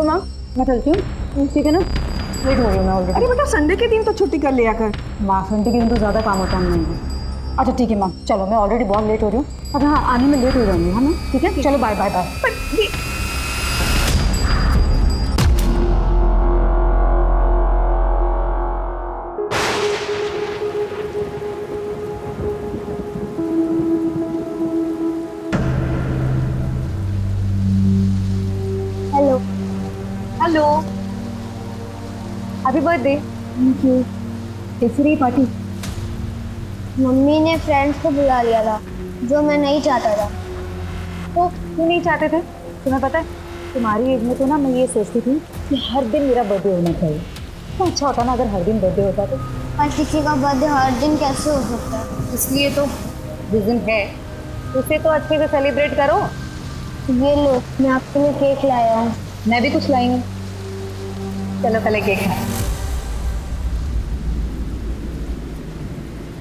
चलो माँ, मैं चलती हूँ, ठीक है ना? लेट हो रही हूँ मैं ऑलरेडी। अरे बेटा, संडे के दिन तो छुट्टी कर लिया कर। माँ, संडे के दिन तो ज़्यादा काम होता है नहीं। अच्छा ठीक है माँ, चलो मैं ऑलरेडी बहुत लेट हो रही हूँ। अच्छा हाँ, आने में लेट हो जाऊँगी, है ना? ठीक है, चलो बाय बाय बाय। बट ये hello, hello, happy birthday. Thank you. कैसी रही पार्टी? मम्मी ने फ्रेंड्स को बुला लिया था, जो मैं नहीं चाहता था। तो क्यों नहीं चाहते थे? तुम्हें पता है, तुम्हारी एज में तो ना मैं ये सोचती थी कि हर दिन मेरा बर्थडे होना चाहिए। तो अच्छा होता ना अगर हर दिन बर्थडे होता तो। पर किसी का बर्थडे हर दिन कैसे हो सकता है? इसलिए तो जिस दिन है उसे तो अच्छे से सेलिब्रेट करो। ये लो, मैं आपके लिए केक लाया हूँ। मैं भी कुछ लाई हूँ। चलो पहले केक खाएं।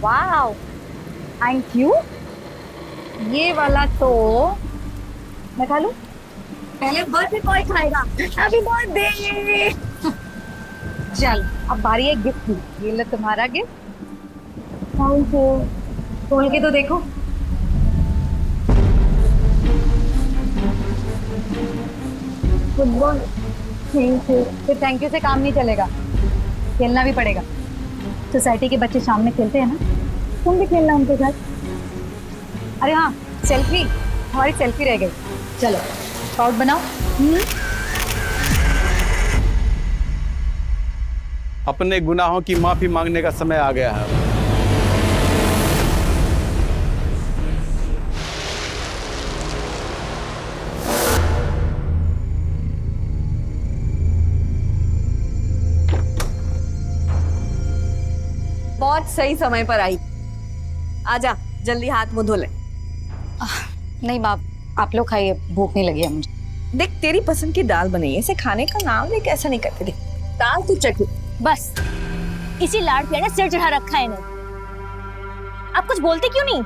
Wow, thank you. ये वाला तो मैं खा लूं? पहले बर्थडे बॉय खाएगा। Happy birthday. चल अब बारी है गिफ्ट की। ये लो तुम्हारा गिफ्ट। Thank you. खोल के तो देखो। फुटबॉल। Thank you. फिर थैंक यू से काम नहीं चलेगा, खेलना भी पड़ेगा। सोसाइटी के बच्चे शाम में खेलते हैं ना, तुम भी खेलना उनके साथ। अरे हाँ, सेल्फी, हमारी सेल्फी रह गई। चलो स्काउट बनाओ। अपने गुनाहों की माफी मांगने का समय आ गया है। बहुत सही समय पर आई। आजा, जल्दी हाथ मुंह धो ले। नहीं बाप, आप लोग खाइए, भूख नहीं लगी है मुझे। देख, तेरी पसंद की दाल बनी है, इसे खाने का नाम ले, कैसा नहीं करते। देख, दाल तू चख। बस इसी लाड़ प्यार ने सिर चढ़ा रखा है इन्हें। आप कुछ बोलते क्यों नहीं?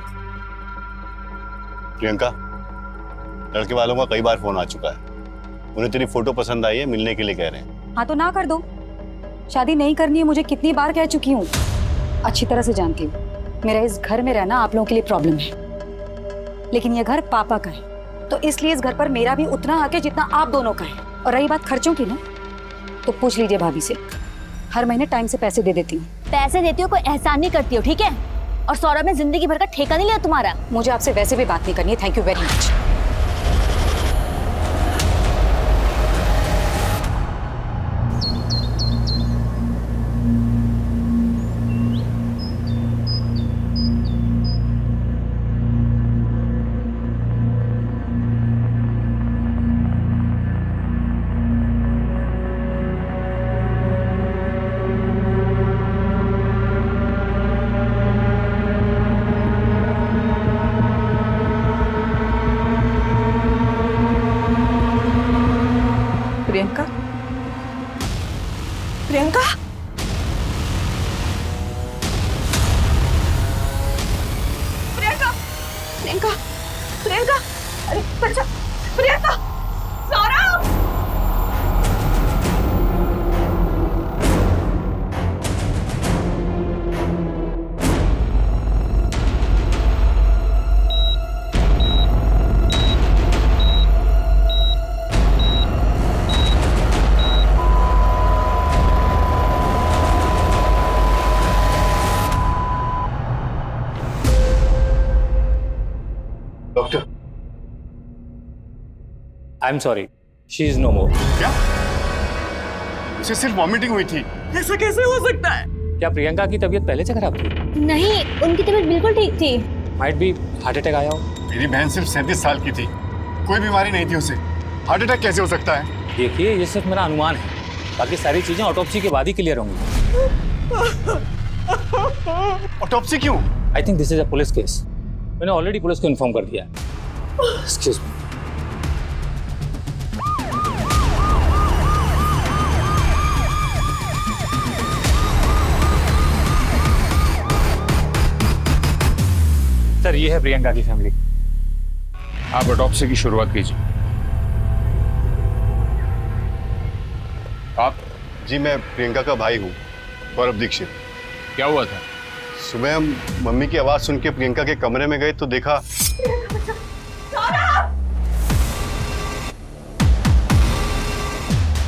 प्रियंका, लड़के वालों का कई बार फोन आ चुका है। उन्हें तेरी फोटो पसंद आई है, मिलने के लिए कह रहे हैं। हाँ तो ना कर दो। शादी नहीं करनी है मुझे कितनी बार कह चुकी हूँ, अच्छी तरह से जानती हूँ। मेरा इस घर में रहना आप लोगों के लिए प्रॉब्लम है, लेकिन ये घर पापा का है, तो इसलिए इस घर पर मेरा भी उतना हक है जितना आप दोनों का है। और रही बात खर्चों की ना, तो पूछ लीजिए भाभी से, हर महीने टाइम से पैसे दे देती हूँ। पैसे देती हो, कोई एहसान नहीं करती हो, ठीक है? और सौरभ ने जिंदगी भर का ठेका नहीं लिया तुम्हारा। मुझे आपसे वैसे भी बात नहीं करनी है। Thank you very much. Priyanka, Priyanka, Priyanka, Priyanka, Priyanka, अरे बच्चा, Priyanka, Saurabh. Doctor, I am sorry, she is no more. क्या? उसे सिर्फ वॉमिटिंग हुई थी। ऐसा कैसे हो सकता है? क्या प्रियंका की तबीयत पहले से खराब थी? नहीं, उनकी तबीयत बिल्कुल ठीक थी। माइट भी हार्ट अटैक आया हो। मेरी बहन सिर्फ 37 साल की थी, कोई बीमारी नहीं थी उसे। हार्ट अटैक कैसे हो सकता है? देखिए, ये सिर्फ मेरा अनुमान है, बाकी सारी चीजें ऑटोप्सी के बाद ही क्लियर होंगी। ऑटोप्सी क्यों? I think this is a police case. मैंने ऑलरेडी पुलिस को इन्फॉर्म कर दिया है। Excuse me. सर, ये है प्रियंका की फैमिली। आप ऑटोप्सी की शुरुआत कीजिए। आप? जी मैं प्रियंका का भाई हूँ, गौरव दीक्षित। क्या हुआ था? सुबह हम मम्मी की आवाज सुन के प्रियंका के कमरे में गए तो देखा।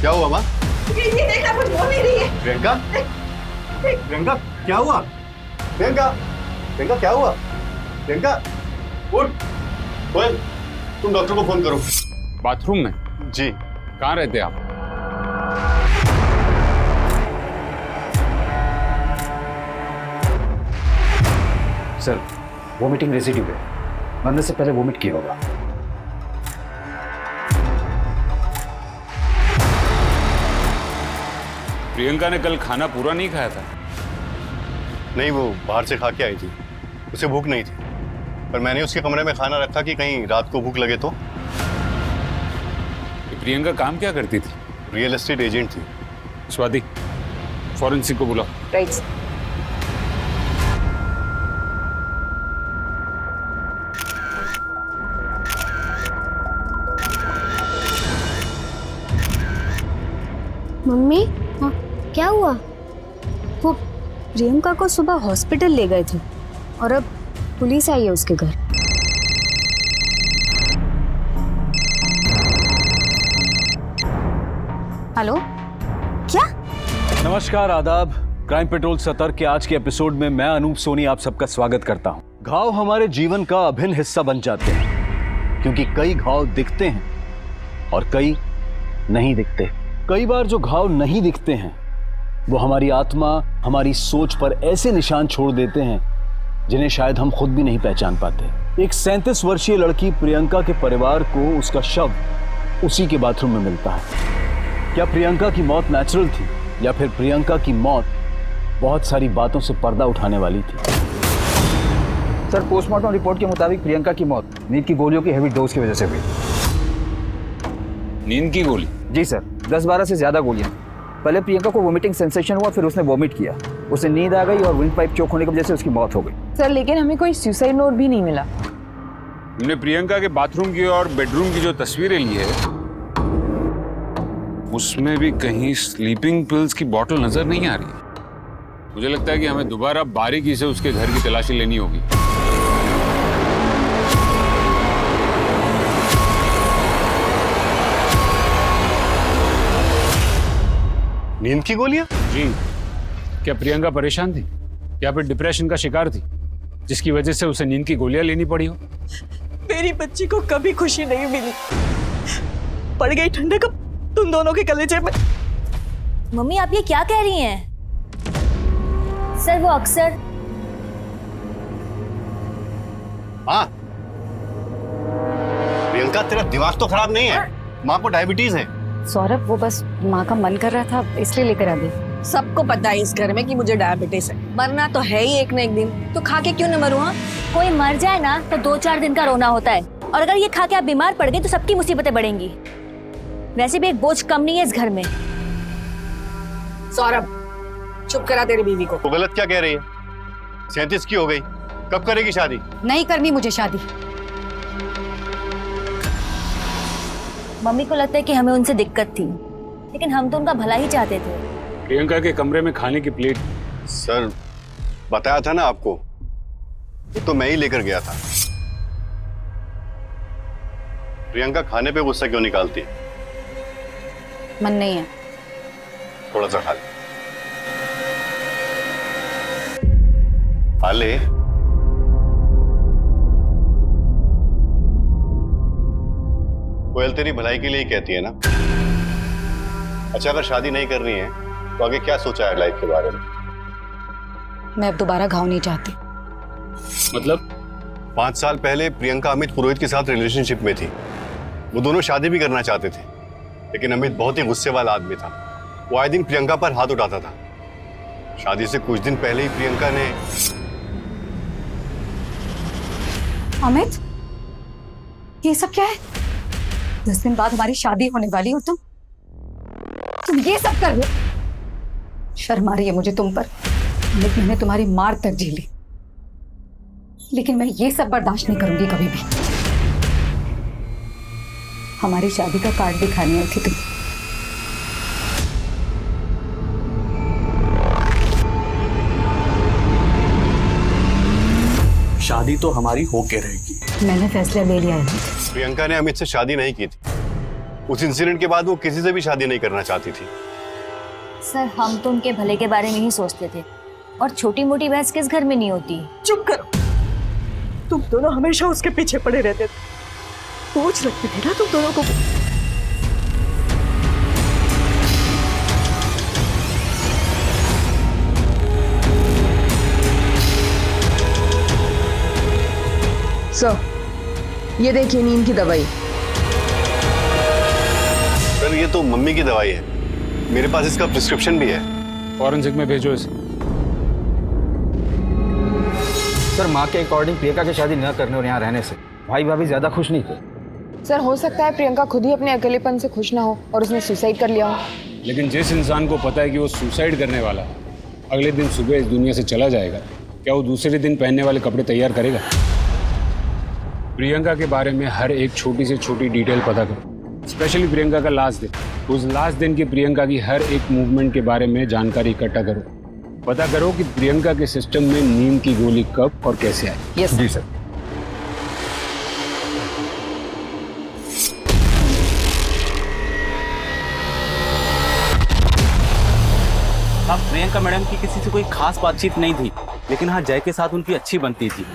क्या हुआ माँ? ये देखना, कुछ बोल नहीं रही है। प्रियंका, प्रियंका क्या हुआ? प्रियंका, प्रियंका क्या हुआ? प्रियंका उठ। कोयल, तुम डॉक्टर को फोन करो। बाथरूम में? जी। कहाँ रहते आप? सर, वोमिटिंग रेसिड्यू है, मरने से पहले वोमिट किया होगा। प्रियंका ने कल खाना पूरा नहीं खाया था? नहीं, वो बाहर से खा के आई थी, उसे भूख नहीं थी, पर मैंने उसके कमरे में खाना रखा कि कहीं रात को भूख लगे तो। प्रियंका काम क्या करती थी? रियल एस्टेट एजेंट थी। स्वाति, फॉरेंसिक को बुलाओ। राइट। मम्मी, हाँ, क्या हुआ? वो प्रियंका को सुबह हॉस्पिटल ले गए थे और अब पुलिस आई है उसके घर। हेलो, क्या? नमस्कार, आदाब। क्राइम पेट्रोल सतर्क के आज के एपिसोड में मैं अनूप सोनी आप सबका स्वागत करता हूं। घाव हमारे जीवन का अभिन्न हिस्सा बन जाते हैं क्योंकि कई घाव दिखते हैं और कई नहीं दिखते। कई बार जो घाव नहीं दिखते हैं वो हमारी आत्मा, हमारी सोच पर ऐसे निशान छोड़ देते हैं जिन्हें शायद हम खुद भी नहीं पहचान पाते। एक 37 वर्षीय लड़की प्रियंका के परिवार को उसका शव उसी के बाथरूम में मिलता है। क्या प्रियंका की मौत नेचुरल थी या फिर प्रियंका की मौत बहुत सारी बातों से पर्दा उठाने वाली थी? सर, पोस्टमार्टम रिपोर्ट के मुताबिक प्रियंका की मौत नींद की गोलियों की हेवी डोज की वजह से हुई। नींद की गोली? जी सर, 10-12 से ज्यादा गोलियां। पहले प्रियंका को वोमिटिंग सेंसेशन हुआ, फिर उसने वोमिट किया, उसे नींद आ गई और विंड पाइप चोक होने की वजह से उसकी मौत हो गई। सर, लेकिन हमें कोई सुसाइड नोट भी नहीं मिला। हमने प्रियंका के बाथरूम की और बेडरूम की जो तस्वीरें ली है उसमें भी कहीं स्लीपिंग पिल्स की बोतल नजर नहीं आ रही। मुझे लगता है कि हमें दोबारा बारीकी से उसके घर की तलाशी लेनी होगी। नींद की गोलियां? जी। क्या प्रियंका परेशान थी या फिर डिप्रेशन का शिकार थी जिसकी वजह से उसे नींद की गोलियां लेनी पड़ी हो? मेरी बच्ची को कभी खुशी नहीं मिली, पड़ गई ठंडक तुम दोनों के कलेजे में। मम्मी आप ये क्या कह रही हैं? सर वो अक्सर हाँ, प्रियंका तेरा दिमाग तो खराब नहीं है, माँ को डायबिटीज है। सौरभ, वो बस माँ का मन कर रहा था इसलिए लेकर आ गई। सबको पता है इस घर में कि मुझे डायबिटीज है, मरना तो है ही एक न एक दिन, तो खा के क्यों न मरूं? हाँ, कोई मर जाए ना तो 2-4 दिन का रोना होता है, और अगर ये खा के आप बीमार पड़ गए तो सबकी मुसीबतें बढ़ेंगी। वैसे भी एक बोझ कम नहीं है इस घर में। सौरभ, चुप करा तेरी बीवी को। तो गलत क्या कह रही है? 37 की हो गई, कब करेगी शादी? नहीं करनी मुझे शादी। मम्मी को लगता है कि हमें उनसे दिक्कत थी, लेकिन हम तो उनका भला ही चाहते थे। प्रियंका के कमरे में खाने की प्लेट? सर, बताया था ना आपको, ये तो मैं ही लेकर गया था। प्रियंका खाने पे गुस्सा क्यों निकालती है? मन नहीं है। थोड़ा सा खा ले। खा ले। कोयल तेरी भलाई के लिए ही कहती है ना। अच्छा, अगर शादी नहीं करनी है तो आगे क्या सोचा है लाइफ के बारे में? मैं अब दोबारा घाव नहीं चाहती। मतलब? 5 साल पहले प्रियंका अमित पुरोहित के साथ रिलेशनशिप में थी। वो दोनों शादी भी करना चाहते थे, लेकिन अमित बहुत ही गुस्से वाला आदमी था। वो आए दिन प्रियंका पर हाथ उठाता था। शादी से कुछ दिन पहले ही प्रियंका ने... अमित, ये सब क्या है? 10 दिन बाद हमारी शादी होने वाली हो, तुम ये सब कर रहे हो? शर्म आ रही है मुझे तुम पर। अमित, मैंने तुम्हारी मार तक झेली, लेकिन मैं ये सब बर्दाश्त नहीं करूंगी कभी भी। हमारी शादी का कार्ड दिखाने आई थी तुम। शादी तो हमारी होके रहेगी। मैंने फैसला ले लिया है। प्रियंका ने अमित से शादी नहीं की थी। उस इंसिडेंट के बाद वो किसी से भी शादी नहीं करना चाहती थी। सर हम तो उनके भले के बारे में ही सोचते थे, और छोटी मोटी बहस किस घर में नहीं होती। चुप करो, तुम दोनों हमेशा उसके पीछे पड़े रहते थे। सोच रखती थी ना तुम दोनों को। सर ये देखिए नींद की दवाई। सर ये तो मम्मी की दवाई है, मेरे पास इसका प्रिस्क्रिप्शन भी है। फॉरेंसिक में भेजो इसे। सर माँ के अकॉर्डिंग प्रियंका की शादी न करने और यहाँ रहने से भाई भाभी ज्यादा खुश नहीं थे। सर हो सकता है प्रियंका खुद ही अपने अकेलेपन से खुश ना हो और उसने सुसाइड कर लिया हो। लेकिन जिस इंसान को पता है कि वो सुसाइड करने वाला है, अगले दिन सुबह इस दुनिया से चला जाएगा, क्या वो दूसरे दिन पहनने वाले कपड़े तैयार करेगा? प्रियंका के बारे में हर एक छोटी से छोटी डिटेल पता करो, स्पेशली प्रियंका का लास्ट दिन। उस लास्ट दिन की प्रियंका की हर एक मूवमेंट के बारे में जानकारी इकट्ठा करो। पता करो कि प्रियंका के सिस्टम में नींद की गोली कब और कैसे आई। यस जी सर। हाँ, प्रियंका मैडम की किसी से कोई खास बातचीत नहीं थी, लेकिन हाँ जय के साथ उनकी अच्छी बनती थी।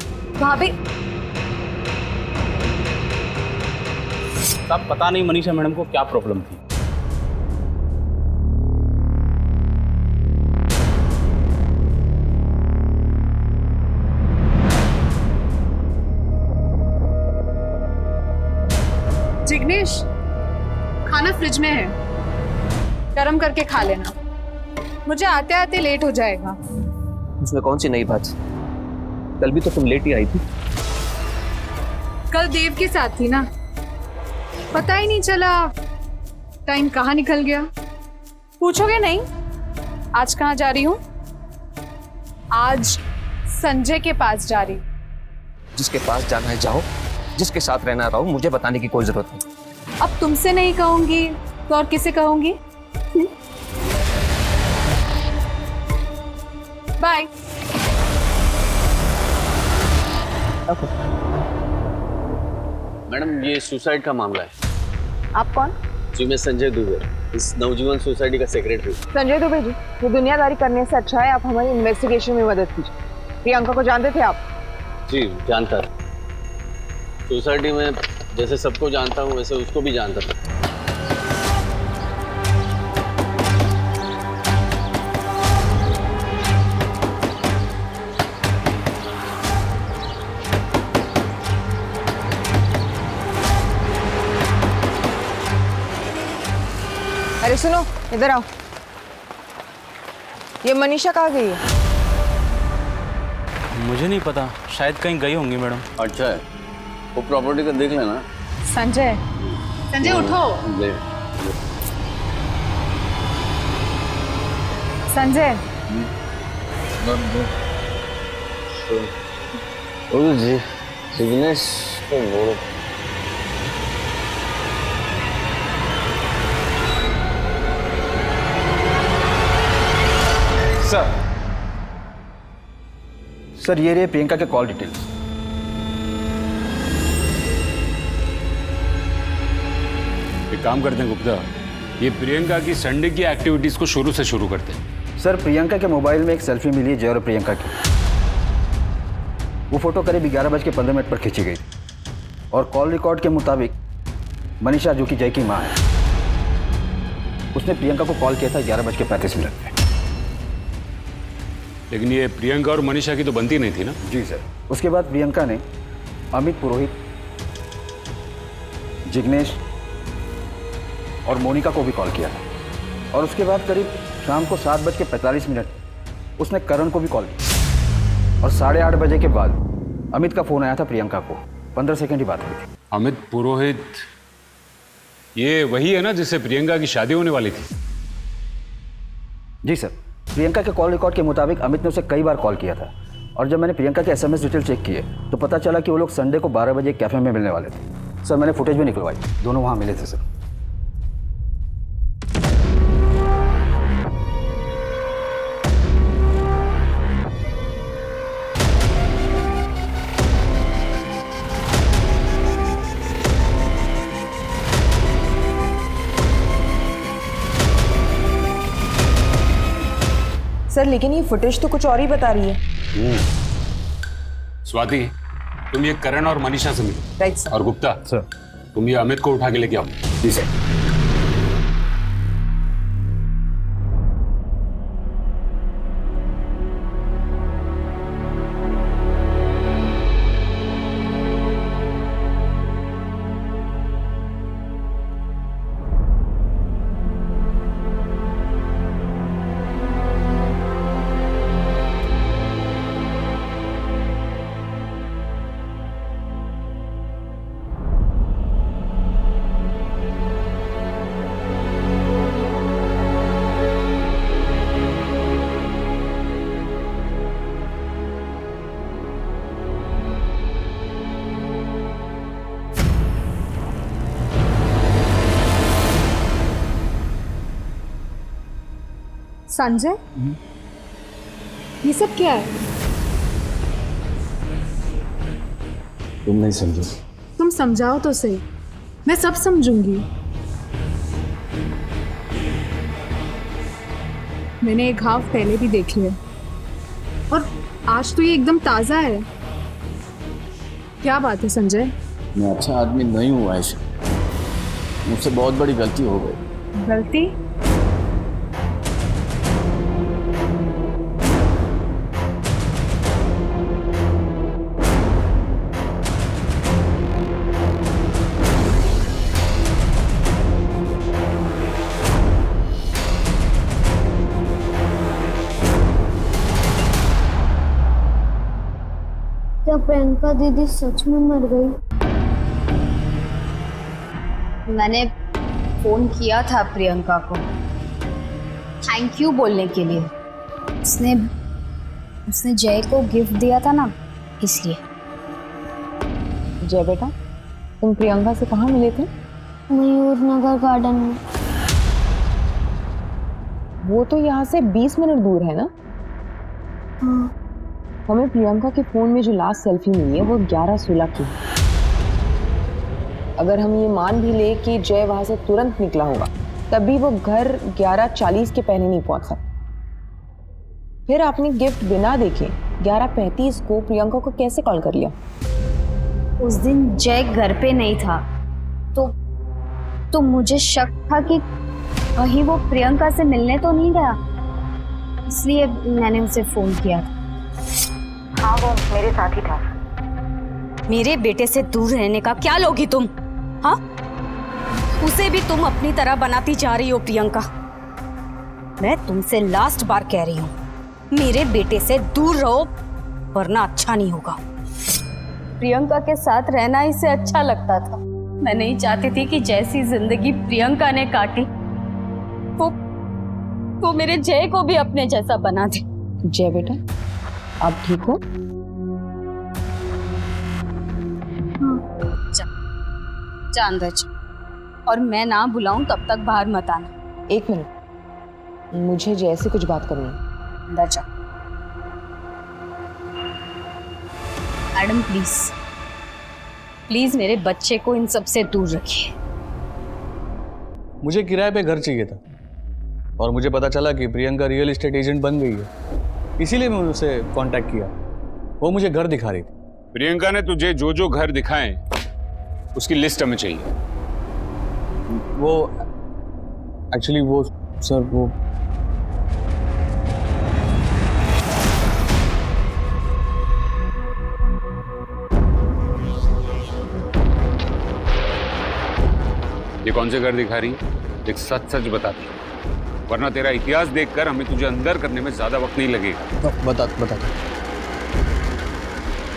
भाभी तब पता नहीं मनीषा मैडम को क्या प्रॉब्लम थी। जिग्नेश खाना फ्रिज में है, गरम करके खा लेना, मुझे आते आते लेट हो जाएगा। उसमें कौन सी नई बात? कल भी तो तुम लेट ही आई थी। कल देव के साथ थी ना, पता ही नहीं चला टाइम कहाँ निकल गया। पूछोगे नहीं आज कहाँ जा रही हूँ? आज संजय के पास जा रही। जिसके पास जाना है जाओ, जिसके साथ रहना रहो, मुझे बताने की कोई जरूरत नहीं। अब तुमसे नहीं कहूंगी तो और किसे कहूंगी? बाय। मैडम ये सुसाइड का मामला है। आप कौन? जी मैं संजय दुबे, इस नवजीवन सोसाइटी का सेक्रेटरी। संजय दुबे जी, ये दुनियादारी करने से अच्छा है आप हमारी इन्वेस्टिगेशन में मदद कीजिए। प्रियंका को जानते थे आप? जी जानता था। सोसाइटी में जैसे सबको जानता हूँ वैसे उसको भी जानता था। अरे सुनो इधर आओ, ये मनीषा कहाँ गई है? मुझे नहीं पता, शायद कहीं गई होंगी मैडम। अच्छा है, वो प्रॉपर्टी का देख लेना। संजय, संजय उठो। संजय जी जिग्नेश को बोलो। सर ये रहे प्रियंका के कॉल डिटेल्स। एक काम करते हैं गुप्ता, ये प्रियंका की संडे की एक्टिविटीज को शुरू से शुरू करते हैं। सर प्रियंका के मोबाइल में एक सेल्फी मिली है जय और प्रियंका की। वो फोटो करीब 11:15 पर खींची गई और कॉल रिकॉर्ड के मुताबिक मनीषा जो कि जय की माँ है, उसने प्रियंका को कॉल किया था 11:35 पे। लेकिन ये प्रियंका और मनीषा की तो बनती नहीं थी ना? जी सर। उसके बाद प्रियंका ने अमित पुरोहित, जिग्नेश और मोनिका को भी कॉल किया था और उसके बाद करीब शाम को 7:45 उसने करण को भी कॉल किया और 8:30 बजे के बाद अमित का फोन आया था प्रियंका को। 15 सेकंड ही बात हुई थी। अमित पुरोहित ये वही है ना जिससे प्रियंका की शादी होने वाली थी? जी सर। प्रियंका के कॉल रिकॉर्ड के मुताबिक अमित ने उसे कई बार कॉल किया था और जब मैंने प्रियंका के SMS डिटेल चेक किए तो पता चला कि वो लोग संडे को 12 बजे कैफे में मिलने वाले थे। सर मैंने फुटेज भी निकलवाई, दोनों वहाँ मिले थे सर। सर लेकिन ये फुटेज तो कुछ और ही बता रही है। स्वाति, तुम ये करण और मनीषा से मिलो। Right sir. और गुप्ता सर, तुम ये अमित को उठा के लेके आओ। जी सर। संजय, ये सब क्या है? तुम नहीं समझो। तुम समझाओ तो सही, मैं सब समझूंगी। मैंने एक घाव पहले भी देख लिया और आज तो ये एकदम ताजा है। क्या बात है संजय? मैं अच्छा आदमी नहीं हूँ आयशा, मुझसे बहुत बड़ी गलती हो गई। गलती? क्या प्रियंका दीदी सच में मर गई? मैंने फोन किया था प्रियंका को थैंक यू बोलने के लिए। उसने जय को गिफ्ट दिया था ना, इसलिए। जय बेटा, तुम प्रियंका से कहाँ मिले थे? मयूर नगर गार्डन में। वो तो यहाँ से 20 मिनट दूर है ना? हाँ। हमें प्रियंका के फोन में जो लास्ट सेल्फी मिली है वो 11:16 की है। अगर हम ये मान भी ले कि जय वहां से तुरंत निकला होगा, तभी वो घर 11:40 के पहले नहीं पहुंच सकता। फिर आपने गिफ्ट बिना देखे 11:35 को प्रियंका को कैसे कॉल कर लिया? उस दिन जय घर पे नहीं था, तो मुझे शक था कि कहीं वो प्रियंका से मिलने तो नहीं गया, इसलिए मैंने उसे फोन किया था। हाँ, वो मेरे साथ ही था। मेरे बेटे से दूर रहने का क्या लोगी तुम? हाँ, उसे भी तुम अपनी तरह बनाती जा रही हो प्रियंका। मैं तुमसे लास्ट बार कह रही हूँ, मेरे बेटे से दूर रहो वरना अच्छा नहीं होगा। प्रियंका के साथ रहना इसे अच्छा लगता था। मैं नहीं चाहती थी कि जैसी जिंदगी प्रियंका ने काटी वो मेरे जय को भी अपने जैसा बना दे। जय बेटा, आप ठीक हो? जा अंदर जा, और मैं ना बुलाऊं तब तक बाहर मत आना। 1 मिनट, मुझे जय से कुछ बात करनी है। अंदर जा। मैडम प्लीज मेरे बच्चे को इन सब से दूर रखिए। मुझे किराए पे घर चाहिए था और मुझे पता चला कि प्रियंका रियल एस्टेट एजेंट बन गई है, इसीलिए मैं उसे कांटेक्ट किया। वो मुझे घर दिखा रही थी। प्रियंका ने तुझे जो जो घर दिखाए उसकी लिस्ट हमें चाहिए। वो एक्चुअली वो सर वो ये कौन से घर दिखा रही है? एक सच बताती, वरना तेरा इतिहास देखकर हमें तुझे अंदर करने में ज्यादा वक्त नहीं लगेगा। बता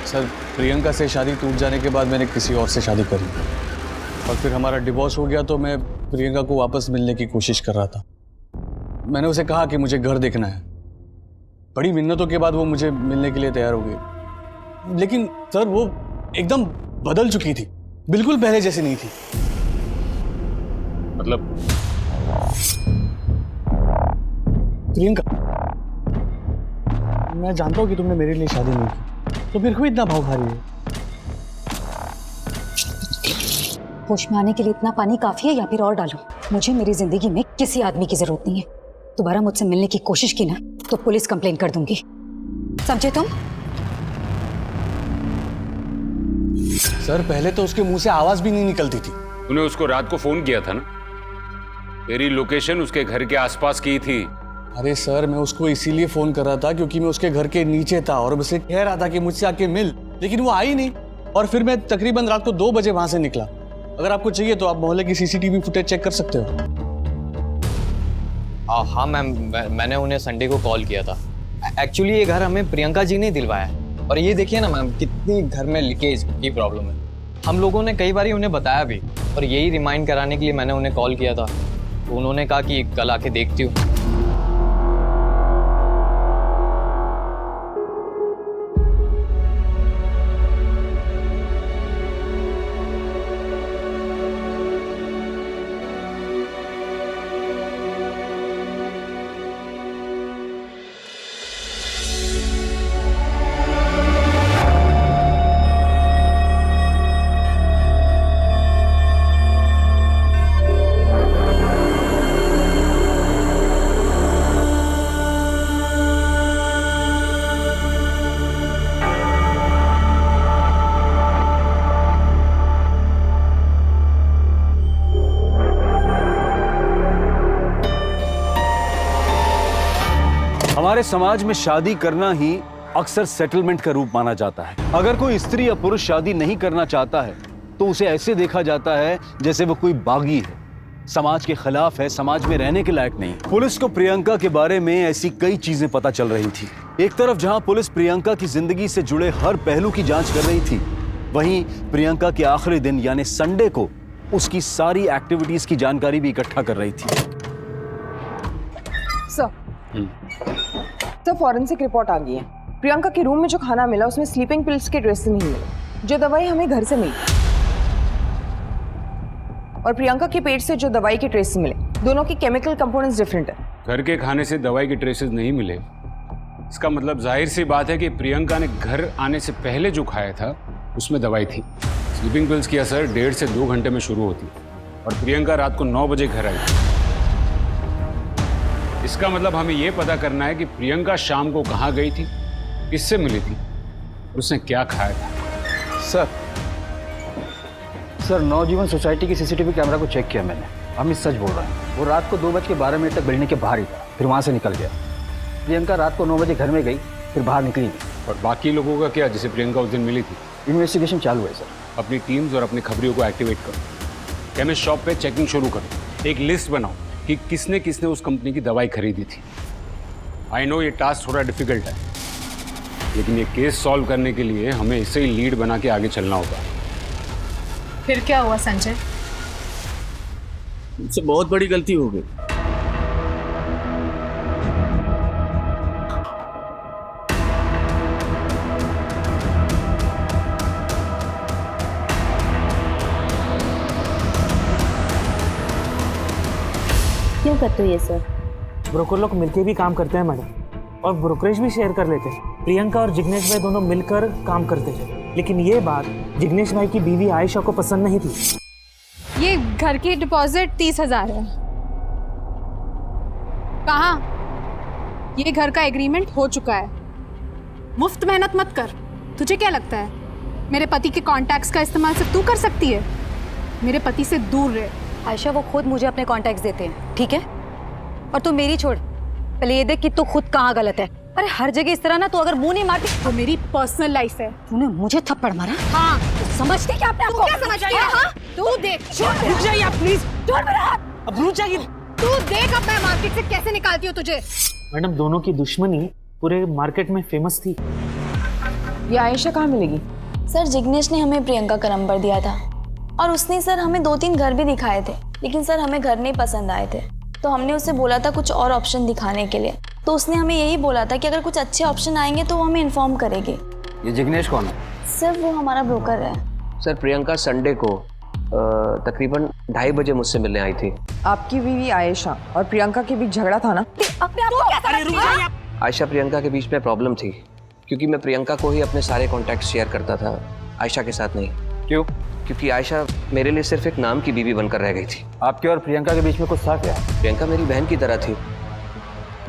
सर, प्रियंका से शादी टूट जाने के बाद मैंने किसी और से शादी कर ली और फिर हमारा डिवोर्स हो गया, तो मैं प्रियंका को वापस मिलने की कोशिश कर रहा था। मैंने उसे कहा कि मुझे घर देखना है। बड़ी मिन्नतों के बाद वो मुझे मिलने के लिए तैयार हो गई, लेकिन सर वो एकदम बदल चुकी थी, बिल्कुल पहले जैसी नहीं थी। मतलब प्रियंका, मैं जानता हूँ कि तुमने मेरे लिए शादी नहीं की, तो फिर क्यों इतना भाव खा रही है? होश में आने के लिए इतना पानी काफी है या फिर और डालो? मुझे मेरी जिंदगी में किसी आदमी की जरूरत नहीं है। दोबारा मुझसे मिलने की कोशिश की ना तो पुलिस कंप्लेन कर दूंगी, समझे तुम? सर पहले तो उसके मुंह से आवाज भी नहीं निकलती थी। तूने उसको रात को फोन किया था ना? तेरी लोकेशन उसके घर के आसपास की थी। अरे सर मैं उसको इसीलिए फोन कर रहा था क्योंकि मैं उसके घर के नीचे था और उसे कह रहा था कि मुझसे आके मिल, लेकिन वो आई नहीं। और फिर मैं तकरीबन रात को 2 बजे वहां से निकला। अगर आपको चाहिए तो आप मोहल्ले की सीसीटीवी फुटेज चेक कर सकते हो। हाँ मैम, मैंने उन्हें संडे को कॉल किया था। एक्चुअली ये घर हमें प्रियंका जी ने दिलवाया है। और ये देखिए ना मैम, कितनी घर में लीकेज की प्रॉब्लम है। हम लोगों ने कई बार उन्हें बताया भी, और यही रिमाइंड कराने के लिए मैंने उन्हें कॉल किया था। तो उन्होंने कहा कि कल आके देखती हूँ। हमारे समाज में शादी करना ही अक्सर सेटलमेंट का रूप माना जाता है। अगर कोई स्त्री या पुरुष शादी नहीं करना चाहता है तो उसे ऐसे देखा जाता है जैसे वो कोई बागी है, समाज के खिलाफ है, समाज में रहने के लायक नहीं। पुलिस को प्रियंका के बारे में ऐसी कई चीजें पता चल रही थी। एक तरफ जहां पुलिस प्रियंका की जिंदगी से जुड़े हर पहलू की जांच कर रही थी, वहीं प्रियंका के आखिरी दिन यानी संडे को उसकी सारी एक्टिविटीज की जानकारी भी इकट्ठा कर रही थी। सर फॉरेंसिक रिपोर्ट आ गई है। प्रियंका के रूम में जो खाना मिला उसमें स्लीपिंग पिल्स के ट्रेसेस नहीं मिले, जो दवाई हमें घर से मिली। और प्रियंका के पेट से जो दवाई के ट्रेसेस मिले, दोनों की केमिकल कंपोनेंट्स डिफरेंट है। घर के खाने से दवाई के ट्रेसेस नहीं मिले, इसका मतलब जाहिर सी बात है कि प्रियंका ने घर आने से पहले जो खाया था उसमें दवाई थी। स्लीपिंग पिल्स की असर 1.5 से 2 घंटे में शुरू होती और प्रियंका रात को 9 बजे घर आई। इसका मतलब हमें यह पता करना है कि प्रियंका शाम को कहाँ गई थी, किससे मिली थी, उसने क्या खाया था। सर नवजीवन सोसाइटी की सीसीटीवी कैमरा को चेक किया मैंने। अमित सच बोल रहा है। वो रात को 2:12 तक बिल्डिंग के बाहर ही था, फिर वहाँ से निकल गया। प्रियंका रात को 9 बजे घर में गई, फिर बाहर निकली नहीं। और बाकी लोगों का क्या, जिसे प्रियंका उस दिन मिली थी? इन्वेस्टिगेशन चालू है सर। अपनी टीम्स और अपनी खबरियों को एक्टिवेट करो। केमिस्ट शॉप पे चेकिंग शुरू करो। एक लिस्ट बनाओ कि किसने किसने उस कंपनी की दवाई खरीदी थी। आई नो ये टास्क थोड़ा डिफिकल्ट है, लेकिन ये केस सॉल्व करने के लिए हमें इसे ही लीड बना के आगे चलना होगा। फिर क्या हुआ संजय? मुझसे बहुत बड़ी गलती हो गई। क्यों करते हो ये सर? ब्रोकर लोग मिलकर भी काम करते हैं मैडम, और ब्रोकरेज भी शेयर कर लेते हैं। प्रियंका और जिग्नेश भाई दोनों मिलकर काम करते हैं, लेकिन ये बात जिग्नेश भाई की बीवी आयशा को पसंद नहीं थी। ये घर की डिपॉजिट 30,000 है। कहाँ? ये घर का एग्रीमेंट हो चुका है। मुफ्त मेहनत मत कर। तुझे क्या लगता है मेरे पति के कॉन्टैक्ट्स का इस्तेमाल सिर्फ तू कर सकती है? मेरे पति से दूर रहे। आयशा वो खुद मुझे अपने कॉन्टैक्ट्स देते हैं, ठीक है? और तू मेरी छोड़, पहले ये देख कि तू खुद कहाँ गलत है। अरे हर जगह इस तरह ना तू अगर मुंह नहीं मारती। वो मेरी पर्सनल लाइफ है। तूने मुझे थप्पड़ मारा? हाँ, समझती क्या अपने आप को? क्या समझ रही है? हाँ? तू देख। रुक जाइए आप प्लीज। छोड़ मेरा हाथ। अब रुक जाइए। तू देख अब मैं मार्केट से कैसे निकालती हूँ तुझे। मैडम दोनों की दुश्मनी पूरे मार्केट में फेमस थी। ये आयशा कहाँ मिलेगी? सर जिग्नेश ने हमें प्रियंका का नंबर दिया था, और उसने सर हमें 2-3 घर भी दिखाए थे, लेकिन सर हमें घर नहीं पसंद आए थे। तो हमने उसे बोला था कुछ और ऑप्शन दिखाने के लिए, तो उसने हमें यही बोला था कि अगर कुछ अच्छे ऑप्शन आएंगे तो वो हमें इन्फॉर्म करेगी। ये जिग्नेश कौन है? सर वो हमारा ब्रोकर है। सर प्रियंका संडे को तकरीबन 2:30 बजे मुझसे मिलने आई थी। आपकी बीवी आयशा और प्रियंका के बीच झगड़ा था ना? आयशा प्रियंका के बीच में प्रॉब्लम थी, क्योंकि मैं प्रियंका को ही अपने सारे कॉन्टैक्ट शेयर करता था, आयशा के साथ नहीं। क्यों? क्योंकि आयशा मेरे लिए सिर्फ एक नाम की बीवी बनकर रह गई थी। आपके और प्रियंका के बीच में कुछ था क्या? प्रियंका मेरी बहन की तरह थी,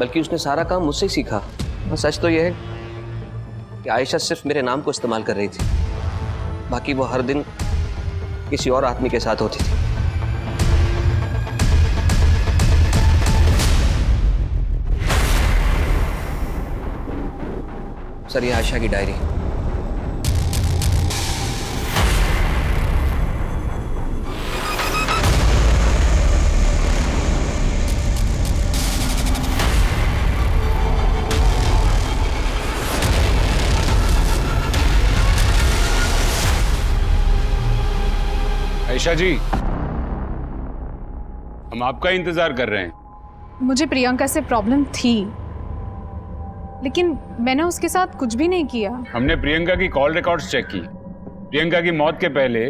बल्कि उसने सारा काम मुझसे ही सीखा। और सच तो यह है कि आयशा सिर्फ मेरे नाम को इस्तेमाल कर रही थी, बाकी वो हर दिन किसी और आदमी के साथ होती थी। सर, ये आयशा की डायरी। आयशा जी, हम आपका इंतजार कर रहे हैं। मुझे प्रियंका से प्रॉब्लम थी, लेकिन मैंने उसके साथ कुछ भी नहीं किया। हमने प्रियंका की कॉल रिकॉर्ड्स चेक की। प्रियंका की मौत के पहले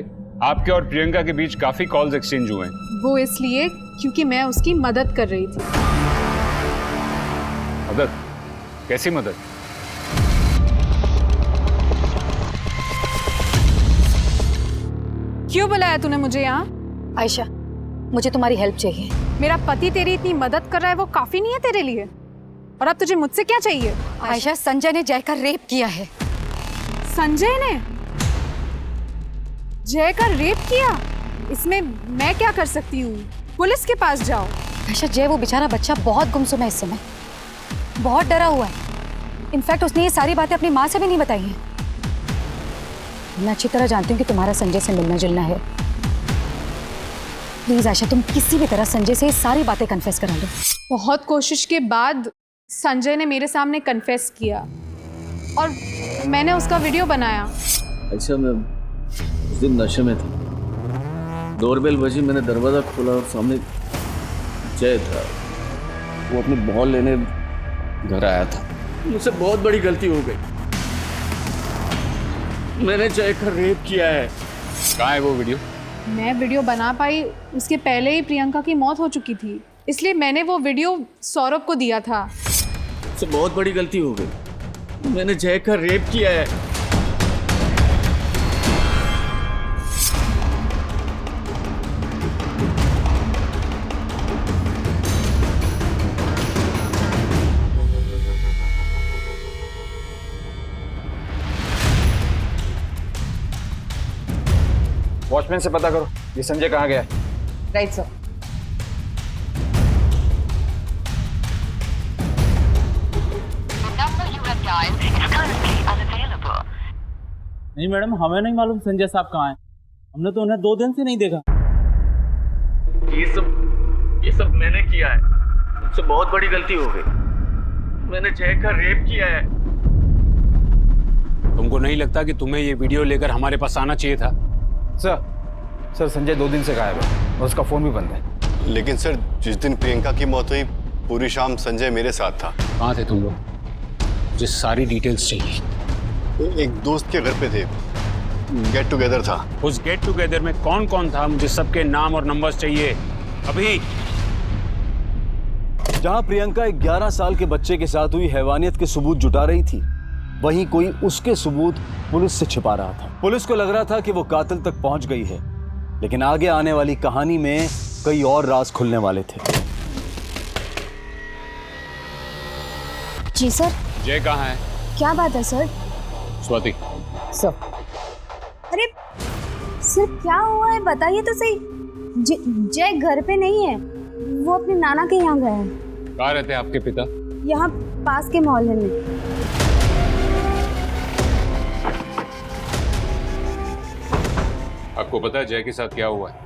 आपके और प्रियंका के बीच काफी कॉल्स एक्सचेंज हुए। वो इसलिए क्योंकि मैं उसकी मदद कर रही थी। मदद? कैसी मदद? क्यों बुलाया तूने मुझे यहाँ? आयशा, मुझे तुम्हारी हेल्प चाहिए। मेरा पति तेरी इतनी मदद कर रहा है, वो काफी नहीं है तेरे लिए? और अब तुझे मुझसे क्या चाहिए? आयशा, संजय ने जय का रेप किया है। संजय ने जय का रेप किया? इसमें मैं क्या कर सकती हूँ? पुलिस के पास जाओ। आयशा, जय वो बेचारा बच्चा बहुत गुमसुम है इस समय, बहुत डरा हुआ है। इनफैक्ट उसने ये सारी बातें अपनी माँ से भी नहीं बताई हैं। मैं अच्छी तरह जानती हूँ कि तुम्हारा संजय से मिलना जुलना है। प्लीज आयशा, तुम किसी भी तरह संजय से ये सारी बातें कन्फेस करा लो। बहुत कोशिश के बाद संजय ने मेरे सामने कन्फेस किया और मैंने उसका वीडियो बनाया। अच्छा, मैं उस दिन नशे में था। डोरबेल बजी, मैंने दरवाजा खोला और सामने जय था। वो अपनी बॉल लेने घर आया था। मुझसे बहुत बड़ी गलती हो गई। मैंने जय का रेप किया है। कहाँ है वो वीडियो? मैं वीडियो बना पाई उसके पहले ही प्रियंका की मौत हो चुकी थी, इसलिए मैंने वो वीडियो सौरभ को दिया था। मुझसे बहुत बड़ी गलती हो गई। मैंने जय का रेप किया है। वॉचमैन से पता करो ये संजय कहाँ गया है। Right sir. नहीं मैडम, हमें नहीं मालूम संजय साहब कहाँ हैं। हमने तो उन्हें 2 दिन से नहीं देखा। ये सब मैंने किया है। मुझसे बहुत बड़ी गलती हो गई। मैंने जय का रेप किया है। तुमको नहीं लगता कि तुम्हें ये वीडियो लेकर हमारे पास आना चाहिए था? सर संजय 2 दिन से गायब है और उसका फोन भी बंद है। लेकिन सर, जिस दिन प्रियंका की मौत हुई पूरी शाम संजय मेरे साथ था। कहाँ थे तुम लोग? मुझे सारी डिटेल्स चाहिए। एक दोस्त के घर पे थे, गेट टुगेदर था। उस गेट टुगेदर में कौन कौन था? मुझे सबके नाम और नंबर्स चाहिए अभी। जहां प्रियंका एक 11 साल के बच्चे के साथ हुई हैवानियत के सबूत जुटा रही थी, वहीं कोई उसके सबूत पुलिस से छिपा रहा था। पुलिस को लग रहा था कि वो कातिल तक पहुंच गई है, लेकिन आगे आने वाली कहानी में कई और राज खुलने वाले थे। जी सर। जय कहाँ है? क्या बात है सर? स्वाति। सर। अरे सर, क्या हुआ है बताइए तो सही। जय घर पे नहीं है, वो अपने नाना के यहाँ गया है। कहाँ रहते हैं आपके पिता? यहाँ पास के मोहल्ले में। आपको पता है जय के साथ क्या हुआ है?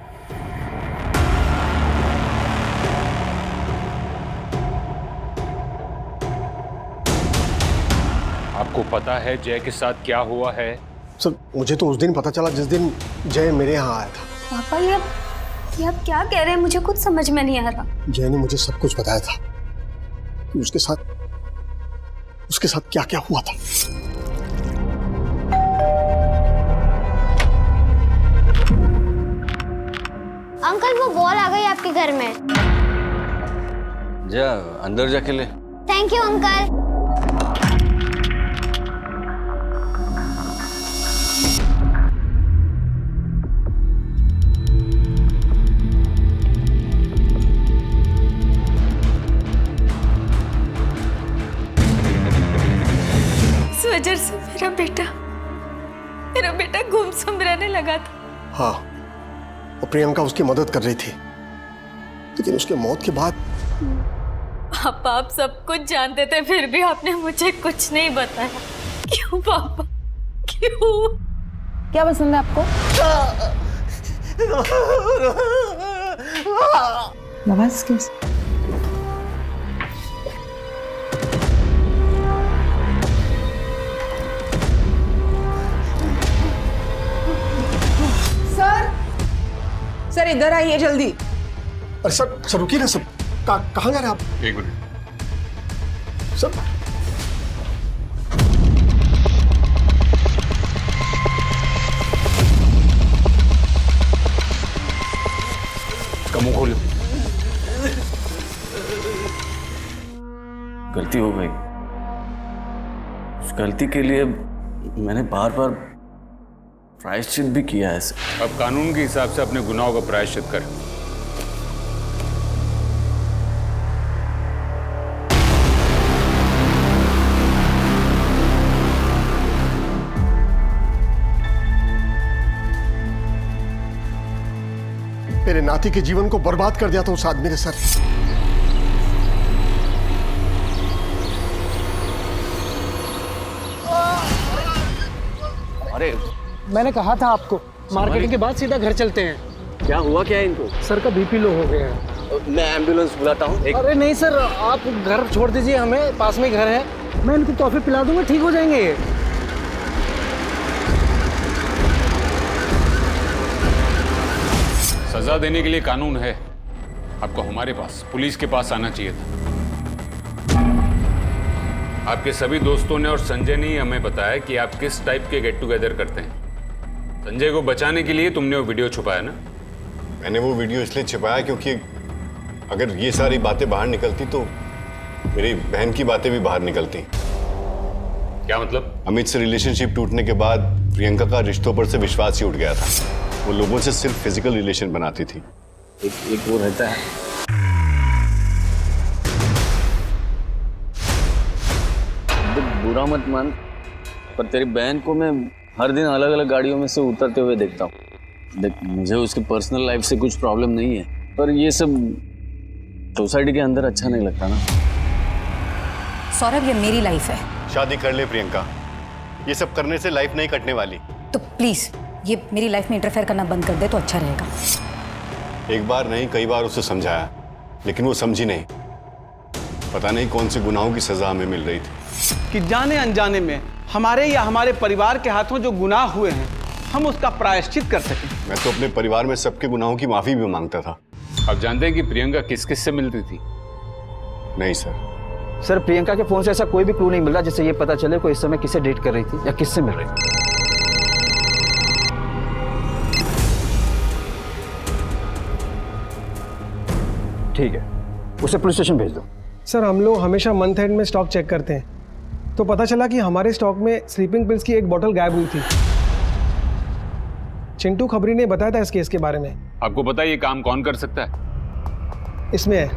आपको पता है जय के साथ क्या हुआ है? सर, मुझे तो उस दिन पता चला जिस दिन जय मेरे यहाँ आया था। पापा, ये आप क्या कह रहे हैं? मुझे कुछ समझ में नहीं आ रहा। जय ने मुझे सब कुछ बताया था कि उसके साथ क्या क्या हुआ था। अंकल, वो बॉल आ गई आपके घर में। जा अंदर जाके ले। Thank you uncle. मेरा बेटा गुमसुम रहने लगा था। हाँ, और प्रियंका उसकी मदद कर रही थी, लेकिन उसके मौत के बाद पापा आप सब कुछ जानते थे, फिर भी आपने मुझे कुछ नहीं बताया। क्यों पापा, क्यों? क्या पसंद है आपको? नवाज किस? सर इधर आइए जल्दी। अरे सर रुकिए ना सर, कहाँ जा रहे हैं आप? एक मिनट सर। इसका मुंह खोलो। गलती हो गई। उस गलती के लिए मैंने बार बार प्रायश्चित भी किया है। अब कानून के हिसाब से अपने गुनाहों का प्रायश्चित कर। मेरे नाती के जीवन को बर्बाद कर दिया था उस आदमी ने सर। अरे मैंने कहा था आपको, मार्केटिंग के बाद सीधा घर चलते हैं। क्या हुआ क्या है इनको? सर का बीपी लो हो गया है। मैं एम्बुलेंस बुलाता हूँ। अरे नहीं सर, आप घर छोड़ दीजिए, हमें पास में घर है, मैं इनको कॉफी पिला दूंगा, ठीक हो जाएंगे ये। सजा देने के लिए कानून है। आपको हमारे पास, पुलिस के पास आना चाहिए था। आपके सभी दोस्तों ने और संजय ने ही हमें बताया कि आप किस टाइप के गेट टुगेदर करते हैं। संजय को बचाने के लिए तुमने वो वीडियो छुपाया ना? मैंने वो वीडियो इसलिए छुपाया क्योंकि अगर ये सारी बातें बाहर निकलती तो मेरी बहन की बातें भी बाहर निकलती। क्या मतलब? अमित से रिलेशनशिप टूटने के बाद प्रियंका का रिश्तों पर से विश्वास ही उठ गया था। वो लोगों से सिर्फ फिजिकल रिलेशन बनाती थी। एक वो रहता है। बुरा मत मान, पर तेरी बहन को मैं हर दिन अलग अलग गाड़ियों में से उतरते हुए देखता हूँ। देख, मुझे उसकी पर्सनल लाइफ से कुछ प्रॉब्लम नहीं है, पर ये सब सोसाइटी के अंदर अच्छा नहीं लगता ना। सौरभ, ये मेरी लाइफ है। शादी कर ले प्रियंका, ये सब करने से लाइफ नहीं कटने वाली। तो प्लीज ये मेरी लाइफ में इंटरफेयर करना बंद कर दे तो अच्छा रहेगा। एक बार नहीं, कई बार उसे समझाया, लेकिन वो समझी नहीं। पता नहीं कौन से गुनाहों की सजा हमें मिल रही थी कि जाने अनजाने में हमारे या हमारे परिवार के हाथों जो गुनाह हुए हैं, हम उसका प्रायश्चित कर सकें। मैं तो अपने परिवार में सबके गुनाहों की माफी भी मांगता था। आप जानते हैं कि प्रियंका किस किस से मिलती थी? नहीं सर। सर, प्रियंका के फोन से ऐसा कोई भी क्लू नहीं मिल रहा जिससे ये पता चले कोई इस समय किससे डेट कर रही थी या किससे मिल रही थी। ठीक है, उसे पुलिस स्टेशन भेज दो। सर, हम लोग हमेशा मंथ एंड में स्टॉक चेक करते हैं, तो पता चला कि हमारे स्टॉक में स्लीपिंग पिल्स की एक बोतल गायब हुई थी। चिंटू खबरी ने बताया था इस केस के बारे में। आपको पता है ये काम कौन कर सकता है? इसमें है।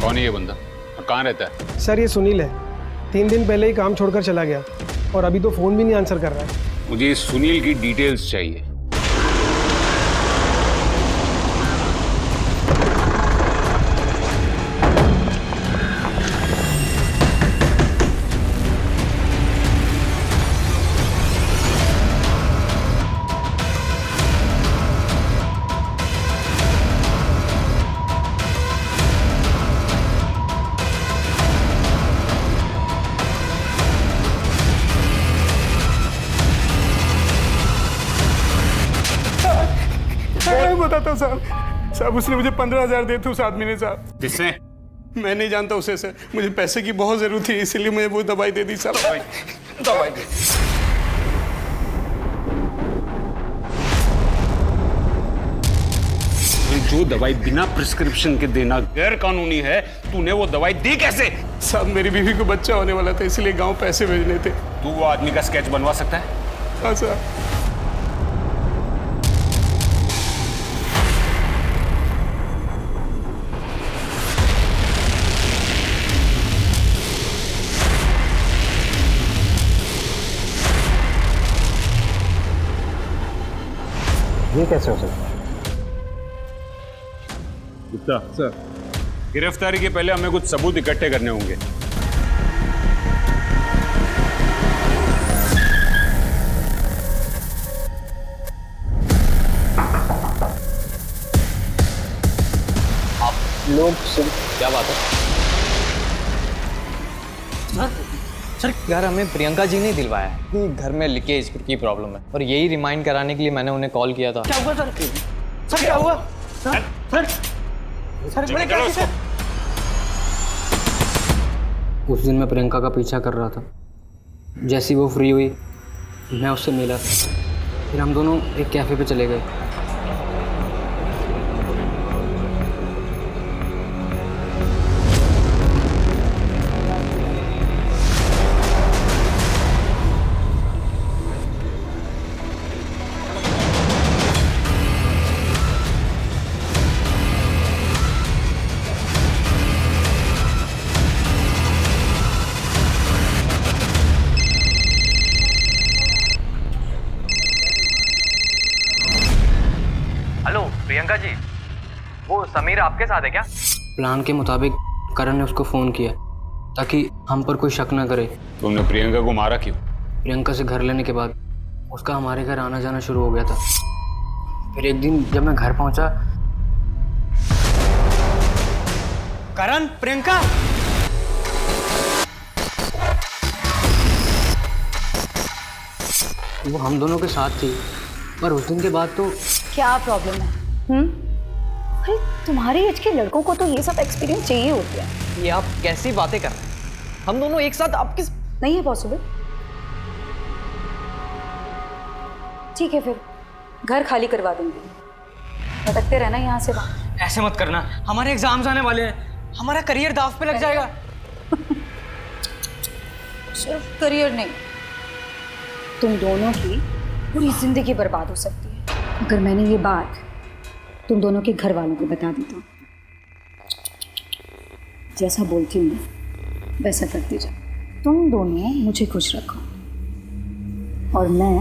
कौन है ये बंदा और कहाँ रहता है? सर, ये सुनील है। 3 दिन पहले ही काम छोड़कर चला गया और अभी तो फोन भी नहीं आंसर कर रहा है। मुझे इस सुनील की डिटेल्स चाहिए। बताता साहब, उसने मुझे 15,000 दिए थे उस आदमी ने साहब। किसने? मैं नहीं जानता उसे सर, मुझे पैसे की बहुत जरूरत थी, इसलिए मुझे वो दवाई दे दी साहब। दवाई दे। जो दवाई बिना प्रिस्क्रिप्शन के देना गैर कानूनी है, तूने वो दवाई दी कैसे? साहब, मेरी बीवी को बच्चा होने वाला था, इसलिए गांव पैसे भेजने थे। तू वो आदमी का स्केच बनवा सकता है? हाँ साहब। ये कैसे हो सकता है? गुप्ता सर, गिरफ्तारी के पहले हमें कुछ सबूत इकट्ठे करने होंगे। आप लोग क्या बात है सर? यार हमें प्रियंका जी ने दिलवाया है कि घर में लीकेज की प्रॉब्लम है, और यही रिमाइंड कराने के लिए मैंने उन्हें कॉल किया था। क्या हुआ सर? सर क्या हुआ? सर सर मैंने क्या किया? उस दिन मैं प्रियंका का पीछा कर रहा था। जैसी वो फ्री हुई मैं उससे मिला, फिर हम दोनों एक कैफ़े पे चले गए। हेलो प्रियंका जी, वो समीर आपके साथ है क्या? प्लान के मुताबिक करण ने उसको फ़ोन किया ताकि हम पर कोई शक न करे। तुमने प्रियंका को मारा क्यों? प्रियंका से घर लेने के बाद उसका हमारे घर आना जाना शुरू हो गया था। फिर एक दिन जब मैं घर पहुंचा, करण, प्रियंका, वो हम दोनों के साथ थी, पर उस दिन के बाद तो क्या प्रॉब्लम है? अरे तुम्हारी एज के लड़कों को तो ये सब एक्सपीरियंस चाहिए होते हैं। ये आप कैसी बातें कर रहे हैं? हम दोनों एक साथ, आप किस? नहीं है पॉसिबल। ठीक है, फिर घर खाली करवा दूंगी, भटकते रहना यहाँ से वहाँ। ऐसे मत करना, हमारे एग्जाम्स आने वाले हैं, हमारा करियर दाव पे लग जाएगा। सिर्फ करियर नहीं, तुम दोनों की पूरी जिंदगी बर्बाद हो सकती है अगर मैंने ये बात तुम दोनों के घर वालों को बता दी तो। जैसा बोलती हूँ वैसा करती जाओ। तुम दोनों मुझे खुश रखो और मैं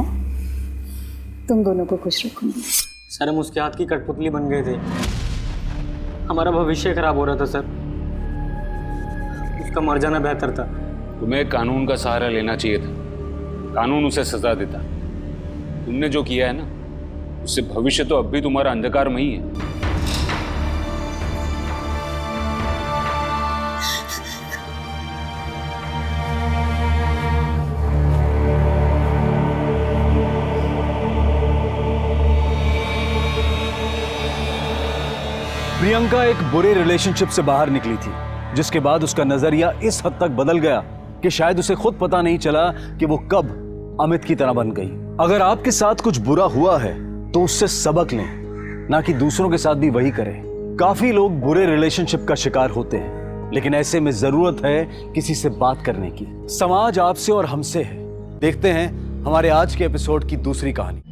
तुम दोनों को खुश रखूंगी। सर हम उसके हाथ की कठपुतली बन गए थे, हमारा भविष्य खराब हो रहा था सर, उसका मर जाना बेहतर था। तुम्हें कानून का सहारा लेना चाहिए था, कानून उसे सजा देता। तुमने जो किया है ना, उससे भविष्य तो अब भी तुम्हारा अंधकार में ही है। प्रियंका एक बुरे रिलेशनशिप से बाहर निकली थी, जिसके बाद उसका नजरिया इस हद तक बदल गया कि शायद उसे खुद पता नहीं चला कि वो कब अमित की तरह बन गई। अगर आपके साथ कुछ बुरा हुआ है तो उससे सबक लें, ना कि दूसरों के साथ भी वही करें। काफी लोग बुरे रिलेशनशिप का शिकार होते हैं, लेकिन ऐसे में जरूरत है किसी से बात करने की। समाज आपसे और हमसे है। देखते हैं हमारे आज के एपिसोड की दूसरी कहानी।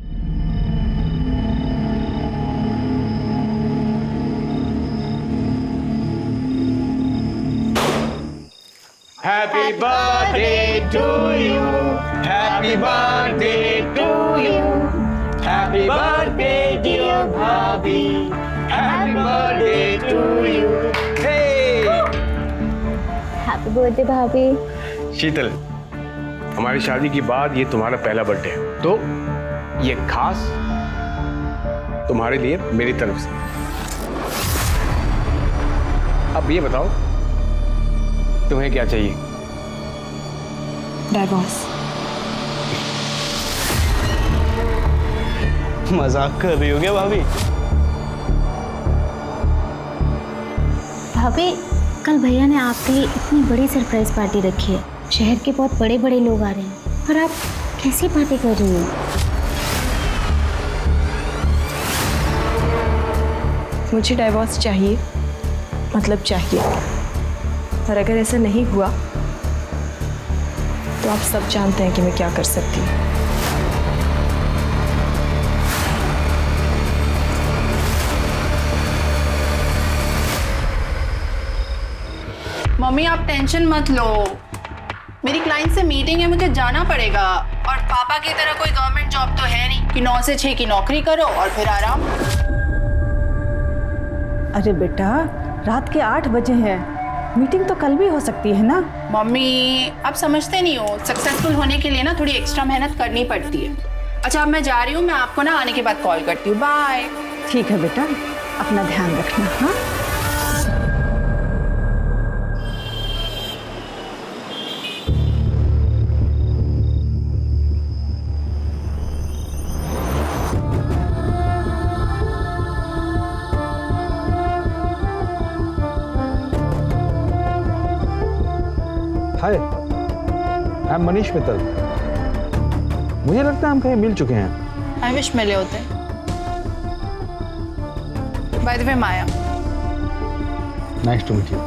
Happy birthday to you. Happy birthday to you. Happy birthday dear Bhabhi. Happy birthday to you. Hey. Happy birthday भाभी। शीतल, हमारी शादी के बाद ये तुम्हारा पहला बर्थडे है, तो ये खास तुम्हारे लिए मेरी तरफ से। अब ये बताओ तुम्हें क्या चाहिए? डाइवोर्स। मजाक कर रही हो क्या भाभी? भाभी, कल भैया ने आपके लिए इतनी बड़ी सरप्राइज पार्टी रखी है। शहर के बहुत बड़े बड़े लोग आ रहे हैं और आप कैसी बातें कर रही हो? मुझे डाइवोर्स चाहिए, मतलब चाहिए। और अगर ऐसा नहीं हुआ तो आप सब जानते हैं कि मैं क्या कर सकती हूँ। मम्मी आप टेंशन मत लो, मेरी क्लाइंट से मीटिंग है, मुझे जाना पड़ेगा। और पापा की तरह कोई गवर्नमेंट जॉब तो है नहीं कि 9 से 6 की नौकरी करो और फिर आराम। अरे बेटा, रात के 8 बजे हैं, मीटिंग तो कल भी हो सकती है ना। मम्मी आप समझते नहीं हो, सक्सेसफुल होने के लिए ना थोड़ी एक्स्ट्रा मेहनत करनी पड़ती है। अच्छा अब मैं जा रही हूँ, मैं आपको ना आने के बाद कॉल करती हूँ। बाय। ठीक है बेटा, अपना ध्यान रखना। हाँ हाय, आई एम मनीष मित्तल। मुझे लगता है हम कहीं मिल चुके हैं। आई विश मिले होते। By the way Maya. Nice to meet you.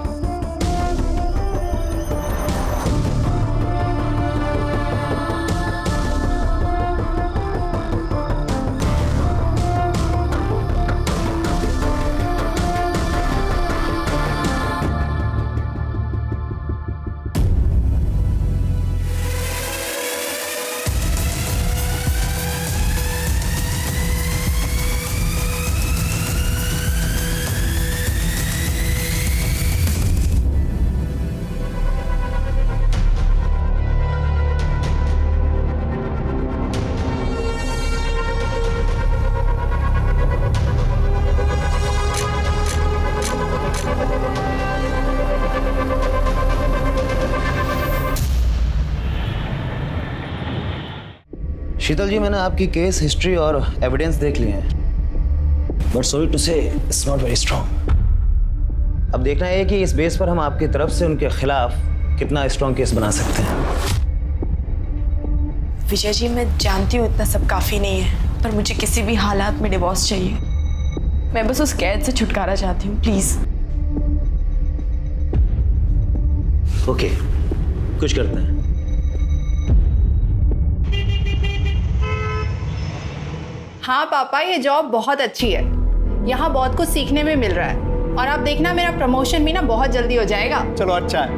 Sheetal ji, मैंने आपकी केस हिस्ट्री और एविडेंस देख लिए हैं, but sorry to say it's not very strong. अब देखना है कि इस बेस पर हम आपकी तरफ से उनके खिलाफ कितना स्ट्रॉन्ग केस बना सकते हैं। विजय जी, मैं जानती हूँ इतना सब काफ़ी नहीं है, पर मुझे किसी भी हालात में डिवोर्स चाहिए। मैं बस उस कैद से छुटकारा चाहती हूँ, प्लीज़। ओके, कुछ करते हैं। हाँ पापा, ये जॉब बहुत अच्छी है, यहाँ बहुत कुछ सीखने में मिल रहा है और आप देखना मेरा प्रमोशन भी ना बहुत जल्दी हो जाएगा। चलो अच्छा है,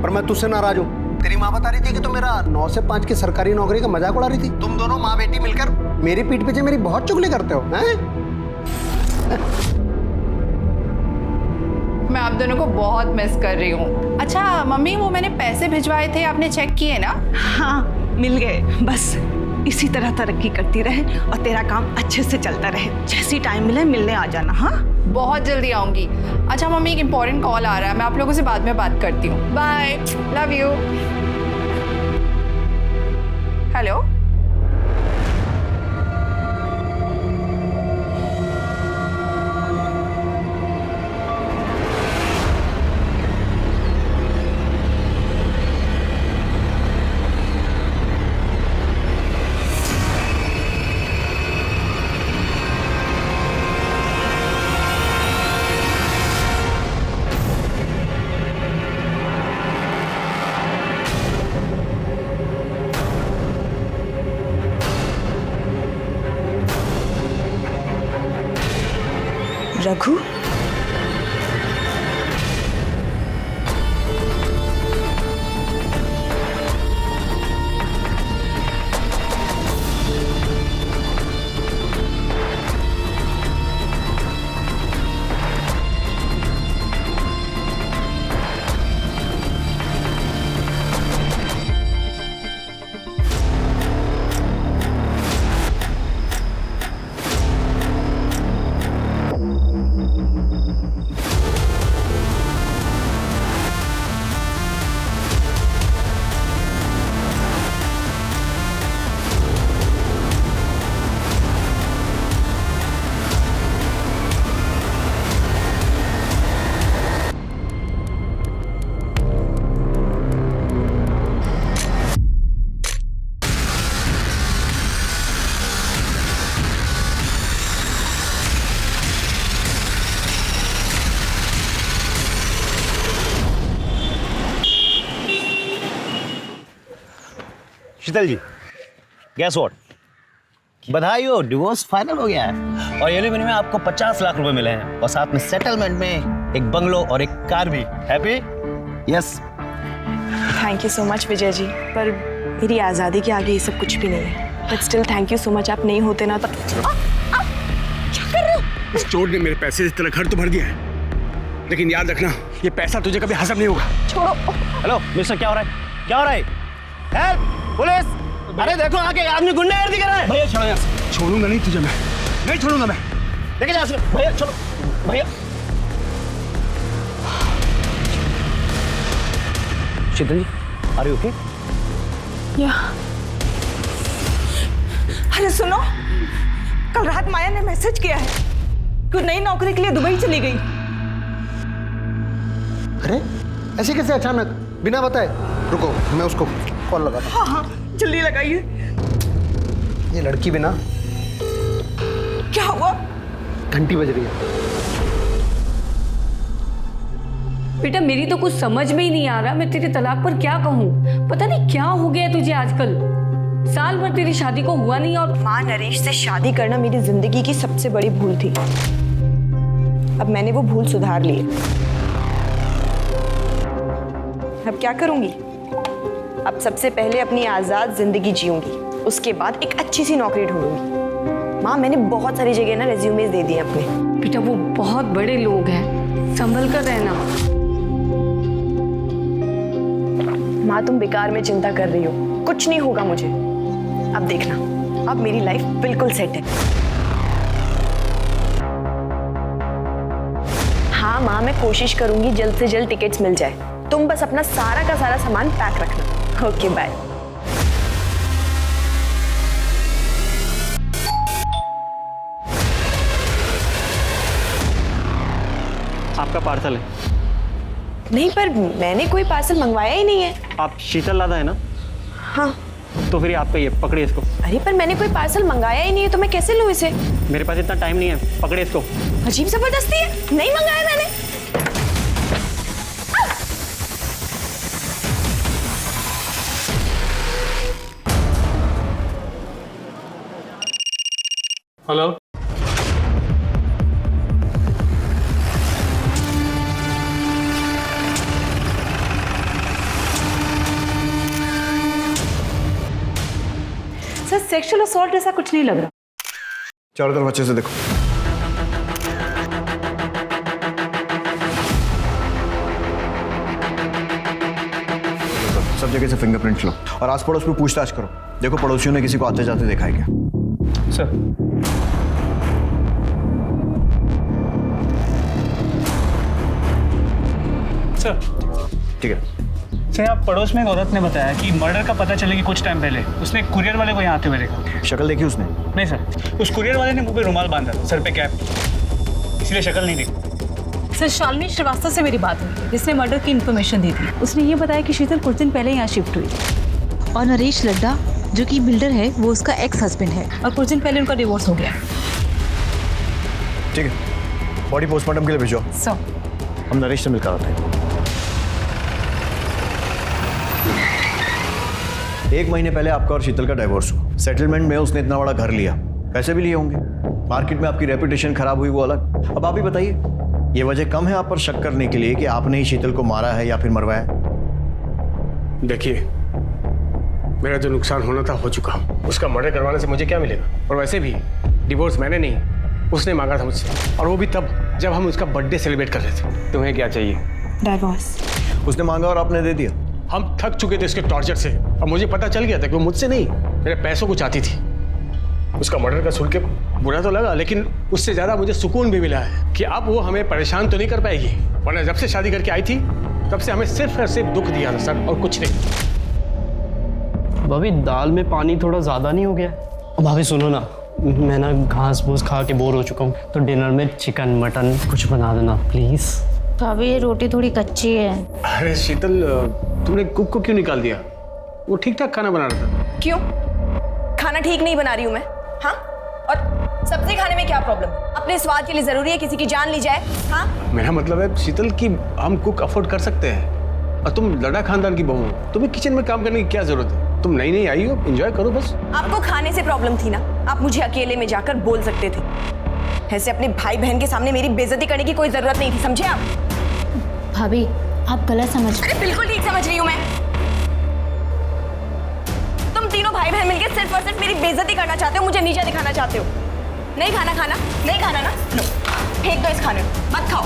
पर मैं तुझसे नाराज हूँ। तेरी माँ बता रही थी कि तू मेरा 9 से 5 की सरकारी नौकरी का मजाक उड़ा रही थी। तुम दोनों माँ बेटी मिलकर मेरी पीठ पीछे मेरी बहुत चुगली करते हो, हैं? मैं आप दोनों को बहुत मिस कर रही हूँ। अच्छा मम्मी, वो मैंने पैसे भिजवाए थे, आपने चेक किए ना? हाँ, मिल गए। बस इसी तरह तरक्की करती रहे और तेरा काम अच्छे से चलता रहे। जैसी टाइम मिले मिलने आ जाना। हाँ, बहुत जल्दी आऊंगी। अच्छा मम्मी, एक इम्पोर्टेंट कॉल आ रहा है, मैं आप लोगों से बाद में बात करती हूँ। Bye, love you. Hello, Raghu, Sheetal ji, guess what, बधाई हो, डिवोर्स फाइनल हो गया है और एलिमनी में आपको 50 लाख रुपए मिले हैं और साथ में सेटलमेंट में एक बंगलो और एक कार भी। Happy? Yes. Thank you so much Vijay ji, पर मेरी आज़ादी के आगे ये सब कुछ भी नहीं है, but still thank you so much. आप नहीं होते ना तो। क्या कर रहे हो? इस चोर ने मेरे पैसे से तेरा घर तो भर दिया है, लेकिन याद रखना ये पैसा तुझे कभी हजम नहीं होगा। छोड़ो। हेलो मिस्टर, क्या हो रहा है? क्या हो रहा है? हेल्प! पुलिस! अरे देखो आगे आदमी गुंडागर्दी कर रहा है। भैया छोड़ो यहाँ से। छोड़ूंगा नहीं तुझे, मैं नहीं छोड़ूंगा मैं। लेके जाओ भैया, छोड़ो भैया। शीतल जी, आर यू ओके? या। अरे सुनो, कल रात माया ने मैसेज किया है कि वो नई नौकरी के लिए दुबई चली गई। अरे ऐसे कैसे अचानक, बिना बताए? रुको, मैं उसको कॉल लगाता हूं। हाँ हाँ, जल्दी लगाइए। ये लड़की बिना। क्या हुआ? घंटी बज रही है। बेटा मेरी तो कुछ समझ में ही नहीं आ रहा, मैं तेरे तलाक पर क्या कहूँ। पता नहीं क्या हो गया तुझे आजकल। साल भर तेरी शादी को हुआ नहीं और माँ, नरेश से शादी करना मेरी जिंदगी की सबसे बड़ी भूल थी। अब मैंने वो भूल सुधार ली है। अब क्या करूंगी? अब सबसे पहले अपनी आजाद जिंदगी जीऊंगी, उसके बाद एक अच्छी सी नौकरी ढूंढूंगी। माँ, मैंने बहुत सारी जगह ना रेज्यूमेज दे दिए अपने। बेटा वो बहुत बड़े लोग हैं, संभल कर रहना। माँ, तुम बेकार में चिंता कर रही हो, कुछ नहीं होगा मुझे। अब देखना, अब मेरी लाइफ बिल्कुल सेट है। हाँ माँ, मैं कोशिश करूंगी जल्द से जल्द टिकट्स मिल जाए। तुम बस अपना सारा का सारा सामान पैक रखना। Okay bye. आपका पार्सल है। नहीं, पर मैंने कोई पार्सल मंगवाया ही नहीं है। आप शीतल लादा है ना? हाँ। तो फिर आपका ये, पकड़िए इसको। अरे पर मैंने कोई पार्सल मंगाया ही नहीं है, तो मैं कैसे लूँ इसे? मेरे पास इतना टाइम नहीं है, पकड़िए इसको। अजीब जबरदस्ती है, नहीं मंगाया मैंने। हेलो। सर सेक्सुअल असॉल्ट ऐसा कुछ नहीं लग रहा। चारों तरफ अच्छे से देखो। सब जगह से फिंगरप्रिंट लो और आस पड़ोस में पूछताछ करो। देखो पड़ोसियों ने किसी को आते जाते देखा है क्या? सर। सर। ठीक है। सर, आप पड़ोस में एक औरत ने बताया कि मर्डर का पता चलने के कुछ टाइम पहले उसने कुरियर वाले को यहाँ आते हुए देखा। शक्ल देखी उसने? नहीं सर, उस कुरियर वाले ने मुंह पे रुमाल बांधा था, सर पे कैप, इसलिए शक्ल नहीं देखी। सर शालिनी श्रीवास्तव से मेरी बात हुई, जिसने मर्डर की इन्फॉर्मेशन दी थी। उसने ये बताया कि शीतल कुछ दिन पहले यहाँ शिफ्ट हुई और नरेश लड्डा जो कि बिल्डर है वो उसका एक्स हस्बैंड है और कुछ दिन पहले उनका डिवोर्स हो गया। ठीक है, बॉडी पोस्टमार्टम के लिए भेजो। सर हम नरेश से मिलकर आते हैं। 1 महीने पहले आपका और शीतल का डाइवोर्स हुआ। सेटलमेंट में उसने इतना बड़ा घर लिया, पैसे भी लिए होंगे। मार्केट में आपकी रेपुटेशन खराब हुई, वो अलग। अब आप ही बताइए, ये वजह कम है आप पर शक करने के लिए कि आपने ही शीतल को मारा है या फिर मरवाया? देखिए, मेरा जो नुकसान होना था हो चुका। उसका मर्डर करवाने से मुझे क्या मिलेगा? और वैसे भी डिवोर्स मैंने नहीं, उसने मांगा था मुझसे, और वो भी तब जब हम उसका बर्थडे सेलिब्रेट कर रहे थे। तुम्हें क्या चाहिए? डाइवोर्स। उसने मांगा और आपने दे दिया। हम थक चुके थे इसके टॉर्चर से, और मुझे पता चल गया था कि वो मुझसे नहीं, मेरे पैसों को चाहती थी। उसका मर्डर का सुन के बुरा तो लगा, लेकिन उससे ज़्यादा मुझे सुकून भी मिला है कि अब वो हमें परेशान तो नहीं कर पाएगी। वरना जब से शादी करके आई थी तब से हमें सिर्फ और सिर्फ दुख दिया था सर, और कुछ नहीं। भाभी, दाल में पानी थोड़ा ज़्यादा नहीं हो गया? भाभी सुनो ना, मैं ना घास फूस खा के बोर हो चुका हूँ, तो डिनर में चिकन मटन कुछ बना देना प्लीज़। भाभी ये रोटी थोड़ी कच्ची है। अरे शीतल, तुमने कुक को क्यों निकाल दिया? वो ठीक ठाक खाना बना रहा था। क्यों? खाना ठीक नहीं बना रही हूँ मैं? हाँ, और सब्जी खाने में क्या प्रॉब्लम? अपने स्वाद के लिए जरूरी है किसी की जान ली जाए? हाँ, मेरा मतलब है शीतल कि हम कुक अफोर्ड कर सकते हैं, और तुम लड़ा खानदान की बहू हो, तुम्हें किचन में काम करने की क्या जरूरत है? तुम नई नई आई हो, एंजॉय करो बस। आपको खाने से प्रॉब्लम थी ना, आप मुझे अकेले में जाकर बोल सकते थे। ऐसे अपने भाई बहन के सामने मेरी बेइज्जती करने की कोई जरूरत नहीं थी, समझे आप? भाभी आप गलत समझ। अरे बिल्कुल ठीक समझ रही हूँ मैं। इधर मिलकर सिर्फ और सिर्फ मेरी बेइज्जती करना चाहते हो, मुझे नीचे दिखाना चाहते हो। नहीं खाना नहीं खाना ना, लो फेंक दो इस खाने को, मत खाओ।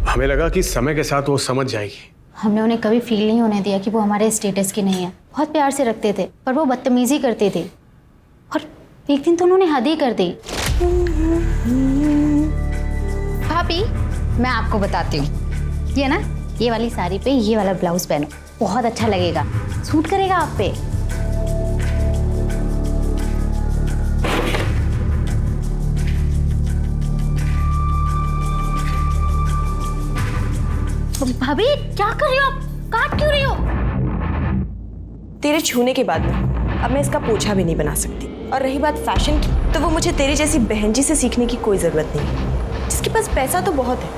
हमें लगा कि समय के साथ वो समझ जाएगी। हमने उन्हें कभी फील नहीं होने दिया कि वो हमारे स्टेटस की नहीं है। बहुत प्यार से रखते थे, पर वो बदतमीजी करते थे और एक दिन तो उन्होंने हद ही कर दी। भाभी, मैं आपको बताती हूँ, ये ना, ये वाली साड़ी पे ये वाला ब्लाउज पहनो, बहुत अच्छा लगेगा, सूट करेगा आप पे। भाभी क्या कर रही हो आप? काट क्यों रही हो? तेरे छूने के बाद में अब मैं इसका पोछा भी नहीं बना सकती। और रही बात फैशन की, तो वो मुझे तेरी जैसी बहन जी से सीखने की कोई जरूरत नहीं है, जिसके पास पैसा तो बहुत है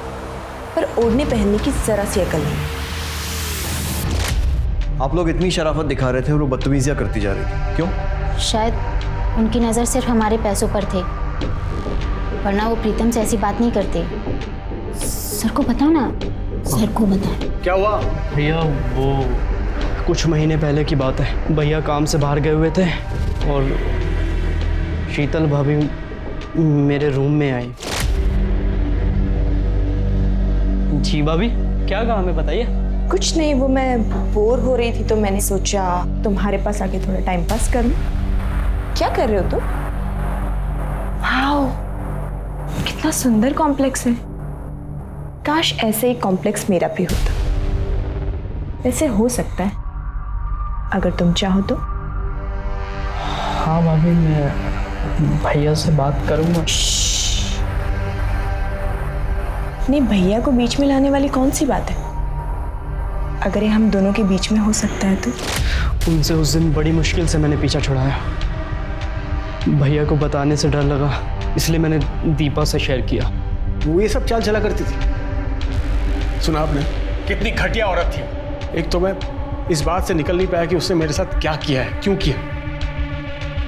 पर ओढ़ने पहनने की जरा सी अकल नहीं। आप लोग इतनी शराफत दिखा रहे थे और वो बदतमीजियां करती जा रही थी, क्यों? शायद उनकी नज़र सिर्फ हमारे पैसों पर थे, वरना वो प्रीतम से ऐसी बात नहीं करते। सर को बताओ ना, सर को बताओ। क्या हुआ? भैया वो कुछ महीने पहले की बात है, भैया काम से बाहर गए हुए थे और शीतल भाभी मेरे रूम में आई। जी भाभी, क्या कहा हमें बताइए। कुछ नहीं, वो मैं बोर हो रही थी तो मैंने सोचा तुम्हारे पास आके थोड़ा टाइम पास कर लूं। क्या कर रहे हो तुम? वाओ, कितना सुंदर कॉम्प्लेक्स है। काश ऐसे ही कॉम्प्लेक्स मेरा भी होता। ऐसे हो सकता है अगर तुम चाहो तो। हाँ भाभी, मैं भैया से बात करूंगा। नहीं, भैया को बीच में लाने वाली कौन सी बात है? अगर ये हम दोनों के बीच में हो सकता है तो। उनसे उस दिन बड़ी मुश्किल से मैंने पीछा छुड़ाया। भैया को बताने से डर लगा, इसलिए मैंने दीपा से शेयर किया। वो ये सब चाल चला करती थी। सुना आपने कितनी घटिया औरत थी। एक तो मैं इस बात से निकल नहीं पाया कि उसने मेरे साथ क्या किया है, क्यों किया,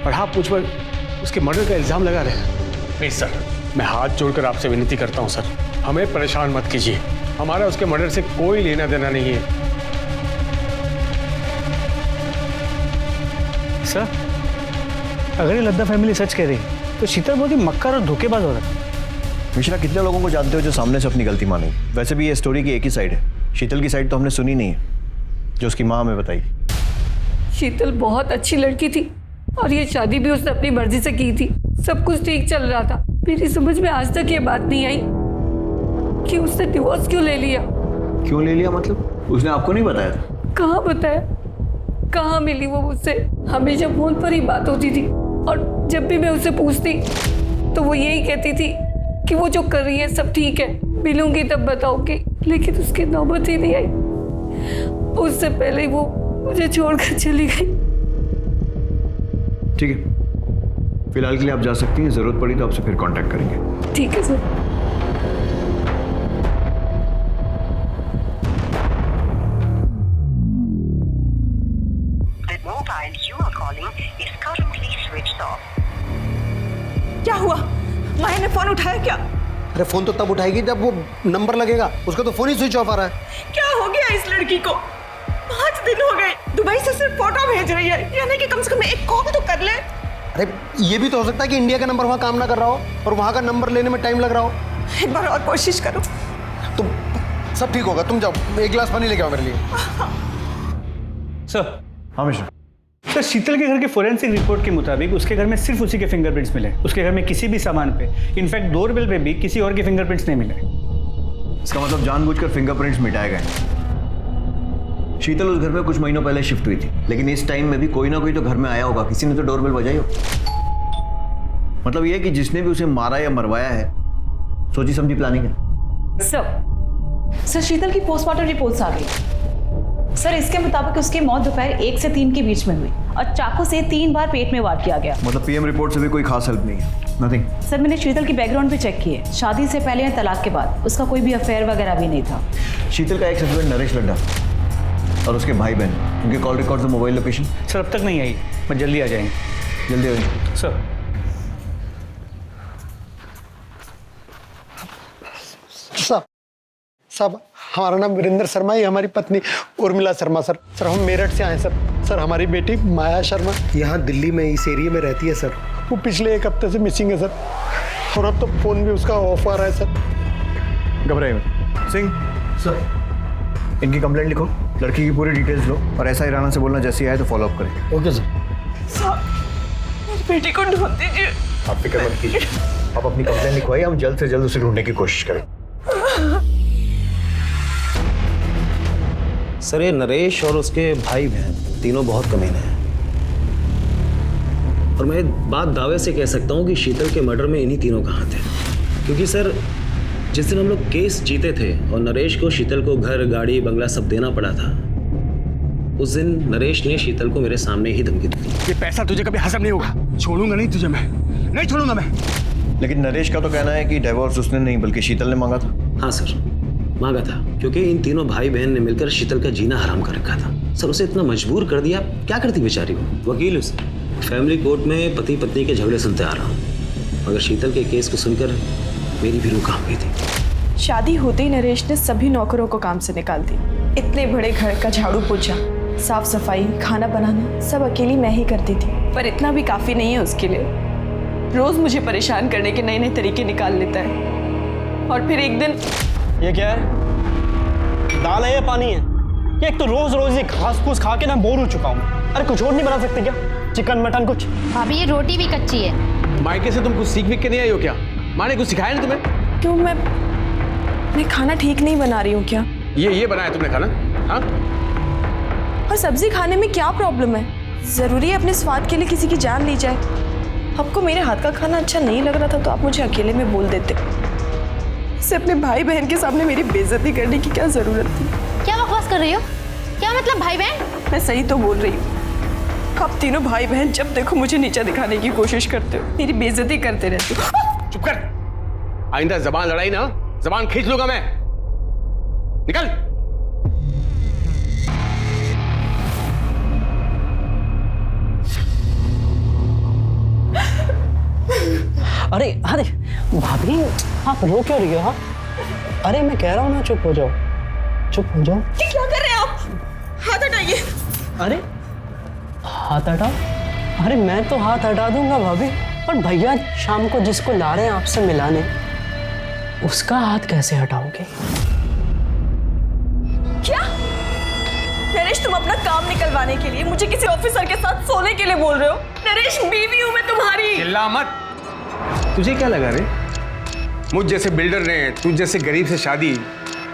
और हाँ मुझ पर उसके मर्डर का इल्जाम लगा रहे। प्लीज सर, मैं हाथ जोड़कर आपसे विनती करता हूँ सर, हमें परेशान मत कीजिए। हमारा उसके मर्डर से कोई लेना देना नहीं है। सर, अगर ये लद्दा फैमिली सच कह रही तो शीतल बहुत ही मक्कार और धोखेबाज हो रहा है। मिश्रा, कितने लोगों को जानते हो जो सामने से अपनी गलती माने? वैसे भी ये स्टोरी की एक ही साइड है, शीतल की साइड तो हमने सुनी नहीं है जो उसकी माँ हमें बताई। शीतल बहुत अच्छी लड़की थी और ये शादी भी उसने अपनी मर्जी से की थी। सब कुछ ठीक चल रहा था। मेरी समझ में आज तक ये बात नहीं आई कि उसने डिवोर्स क्यों ले लिया। क्यों ले लिया मतलब? उसने आपको नहीं बताया था? कहाँ बताया, कहाँ मिली वो मुझसे। हमेशा फोन पर ही बात होती थी और जब भी मैं उससे पूछती तो वो यही कहती थी कि वो जो कर रही है सब ठीक है, मिलूंगी तब बताऊंगी। लेकिन उसकी नौबत ही नहीं आई। उससे पहले वो मुझे छोड़कर चली गई। ठीक है, फिलहाल के लिए आप जा सकती हैं, जरूरत पड़ी तो आपसे फिर कांटेक्ट करेंगे। ठीक है सर। क्या हुआ? माया ने फोन उठाया क्या? अरे फोन तो तब उठाएगी जब वो नंबर लगेगा, उसका तो फोन ही स्विच ऑफ आ रहा है। क्या हो गया इस लड़की को? 5 दिन हो गए, दुबई से सिर्फ फोटो भेज रही है, यानी कि कम से कम एक कॉल तो कर ले। अरे ये भी तो हो सकता है कि इंडिया का नंबर वहाँ काम ना कर रहा हो और वहाँ का नंबर लेने में टाइम लग रहा हो। एक बार और कोशिश करो। तुम सब ठीक होगा, तुम जाओ, एक गिलास पानी लेके आओ मेरे लिए। सर। हाँ मिश्रा। सर, शीतल के घर के फोरेंसिक रिपोर्ट के मुताबिक उसके घर में सिर्फ उसी के फिंगरप्रिंट्स मिले। उसके घर में किसी भी सामान पे, इनफैक्ट डोरबेल पे भी किसी और के फिंगरप्रिंट्स नहीं मिले। इसका मतलब जानबूझकर फिंगरप्रिंट्स मिटाए गए। शीतल उस घर में कुछ महीनों पहले शिफ्ट हुई थी, लेकिन इस टाइम में भी कोई ना कोई तो घर में आया होगा, किसी ने तो डोरबेल बजाई हो। मतलब यह कि जिसने भी उसे मारा या मरवाया है, सोची समझी प्लानिंग है। सर, शीतल की पोस्टमार्टम रिपोर्ट्स आ गई। सर, इसके मुताबिक उसकी मौत दोपहर 1 से 3 के बीच में हुई और चाकू से 3 बार पेट में वार किया गया। मतलब पीएम रिपोर्ट से भी कोई खास हेल्प नहीं है? नथिंग। सर, मैंने शीतल की बैकग्राउंड भी चेक की है। शादी से पहले या तलाक के बाद उसका कोई भी अफेयर वगैरह भी नहीं था। शीतल का एक हस्बैंड नरेश लड्डा और उसके भाई बहन, उनके कॉल रिकॉर्ड्स और मोबाइल लोकेशन? सर, अब तक नहीं आई, मैं जल्दी आ जाएंगे। जल्दी आ जाएंगे सर। साहब, हमारा नाम वीरेंद्र शर्मा है, हमारी पत्नी उर्मिला शर्मा। सर हम मेरठ से आए सर। सर हमारी बेटी माया शर्मा यहाँ दिल्ली में इस एरिया में रहती है सर। वो पिछले 1 हफ्ते से मिसिंग है सर, और अब तो फोन भी उसका ऑफ आ रहा है सर। घबराइए मत। सिंह सर, इनकी कंप्लेंट लिखो, लड़की की पूरी डिटेल्स लो और ऐसा ही राणा से बोलना जैसे आए तो फॉलो अप करें। Okay sir. मेरी बेटी को ढूंढ दीजिए। आप फिक्र मत कीजिए, आप अपनी कंप्लेंट लिखवाइए, हम जल्द से जल्द उसे ढूंढने की कोशिश करें। सर ये नरेश और उसके भाई बहन तीनों बहुत कमीने हैं, और मैं बात दावे से कह सकता हूँ कि शीतल के मर्डर में इन्हीं तीनों का हाथ है। क्योंकि सर जिस दिन हम लोग केस जीते थे और नरेश को शीतल को घर गाड़ी बंगला सब देना पड़ा था, उस दिन नरेश ने शीतल को मेरे सामने ही धमकी दी। ये पैसा तुझे कभी हजम नहीं होगा, छोड़ूंगा नहीं तुझे, मैं नहीं छोड़ूंगा मैं। लेकिन नरेश का तो कहना है कि डिवोर्स उसने नहीं बल्कि शीतल ने मांगा था। हाँ सर, मांगा था, क्योंकि इन तीनों भाई बहन ने मिलकर शीतल का जीना हराम कर रखा था। सर उसे इतना मजबूर कर दिया, क्या करती बेचारी वो। वकील उसे फैमिली कोर्ट में पति पत्नी के झगड़े सुनते आ रहा हूँ, मगर शीतल के केस को सुनकर मेरी भी रूह कांप गई थी। शादी होते ही नरेश ने सभी नौकरों को काम से निकाल दिया। इतने बड़े घर का झाड़ू पोछा, साफ सफाई, खाना बनाना सब अकेली मैं ही करती थी। पर इतना भी काफी नहीं है उसके लिए। रोज मुझे परेशान करने के नए नए तरीके निकाल लेता है। और फिर एक दिन, ये क्या है? दाल है या पानी है? ये एक तो रोज रोज ये घास फूस खा के ना बोर हो चुका हूँ। अरे कुछ और नहीं बना सकते क्या? चिकन मटन कुछ? भाभी ये रोटी भी कच्ची है। मायके से तुम कुछ सीख के नहीं आई हो क्या? माँ ने कुछ सिखाया नहीं तुम्हें? क्यों मैं खाना ठीक नहीं बना रही हूँ क्या? ये बनाया तुमने खाना? हाँ? और सब्जी खाने में क्या प्रॉब्लम है? जरूरी है अपने स्वाद के लिए किसी की जान ली जाए? आपको मेरे हाथ का खाना अच्छा नहीं लग रहा था तो आप मुझे अकेले में बोल देते। इसे अपने भाई बहन के सामने मेरी बेइज्जती करने की क्या जरूरत थी? क्या बकवास कर रही हो? क्या मतलब भाई बहन? मैं सही तो बोल रही हूँ। आप तीनों भाई बहन जब देखो मुझे नीचा दिखाने की कोशिश करते हो, मेरी बेइज्जती करते रहते हो। चुप कर, आइंदा जबान लड़ाई ना, जबान खींच लूंगा मैं। निकल। अरे अरे भाभी आप रो क्यों रही हो? हाँ अरे मैं कह रहा हूँ ना, चुप हो जाओ, चुप हो जाओ। क्या कर रहे हैं आप? हाथ हटाइए। अरे हाथ हटाओ? अरे मैं तो हाथ हटा दूंगा भाभी, पर भैया शाम को जिसको ला रहे हैं आपसे मिलाने, उसका हाथ कैसे हटाओगे? क्या नरेश, तुम अपना काम निकलवाने के लिए मुझे किसी ऑफिसर के साथ सोने के लिए बोल रहे हो? नरेश बीवी हूं मैं तुम्हारी। चिल्ला मत। तुझे क्या लगा रे? मुझ जैसे बिल्डर ने तुझ जैसे गरीब से शादी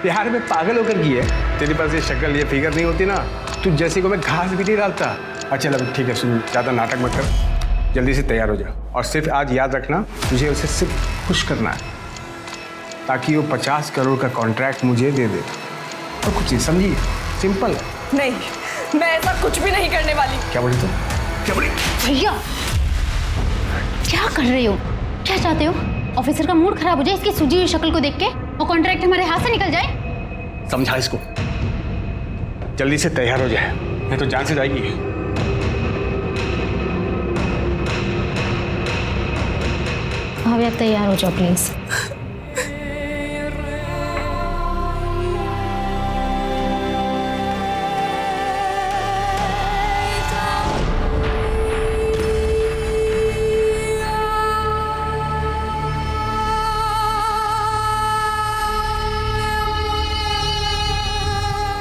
बिहार में पागल होकर की है? तेरे पास ये शक्ल ये फिगर नहीं होती ना, तुझ जैसे को मैं घास भी नहीं डालता। अच्छा लगा, ठीक है सुन, ज़्यादा नाटक मत कर, जल्दी से तैयार हो जा। और सिर्फ आज याद रखना, तुझे उसे सिर्फ खुश करना है ताकि वो 50 करोड़ का कॉन्ट्रैक्ट मुझे दे दे। और कुछ नहीं, समझिए, सिंपल है। नहीं, मैं ऐसा कुछ भी नहीं करने वाली। क्या बोली तुम? क्या बोली? भैया क्या कर रहे हो? क्या चाहते हो? ऑफिसर का मूड खराब हो जाए इसकी सूजी हुई शक्ल को देख के, और कॉन्ट्रैक्ट हमारे हाथ से निकल जाए? समझा इसको, जल्दी से तैयार हो जाए, नहीं तो जान से जाएगी। भाभी आप तैयार हो जाओ please.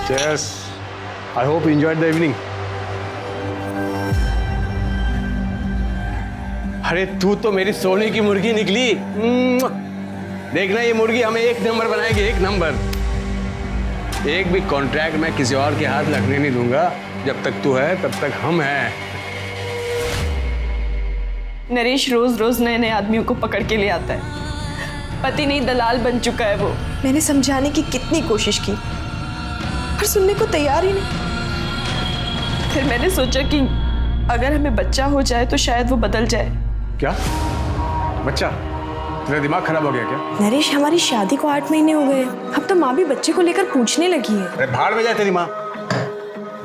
Yes, I hope you enjoyed the evening. अरे तू तो मेरी सोने की मुर्गी निकली। देखना ये मुर्गी हमें 1 नंबर बनाएगी, 1 नंबर। एक भी कॉन्ट्रैक्ट मैं किसी और के हाथ लगने नहीं दूंगा। जब तक तू है तब तक हम हैं। नरेश रोज रोज नए नए आदमियों को पकड़ के ले आता है। पति नहीं दलाल बन चुका है वो। मैंने समझाने की कितनी कोशिश की पर सुनने को तैयार ही नहीं। फिर मैंने सोचा कि अगर हमें बच्चा हो जाए तो शायद वो बदल जाए। क्या बच्चा? तेरा दिमाग खराब हो गया क्या? नरेश, हमारी शादी को 8 महीने हो गए, अब तो माँ भी बच्चे को लेकर पूछने लगी है। अरे भाड़ में जाए तेरी माँ।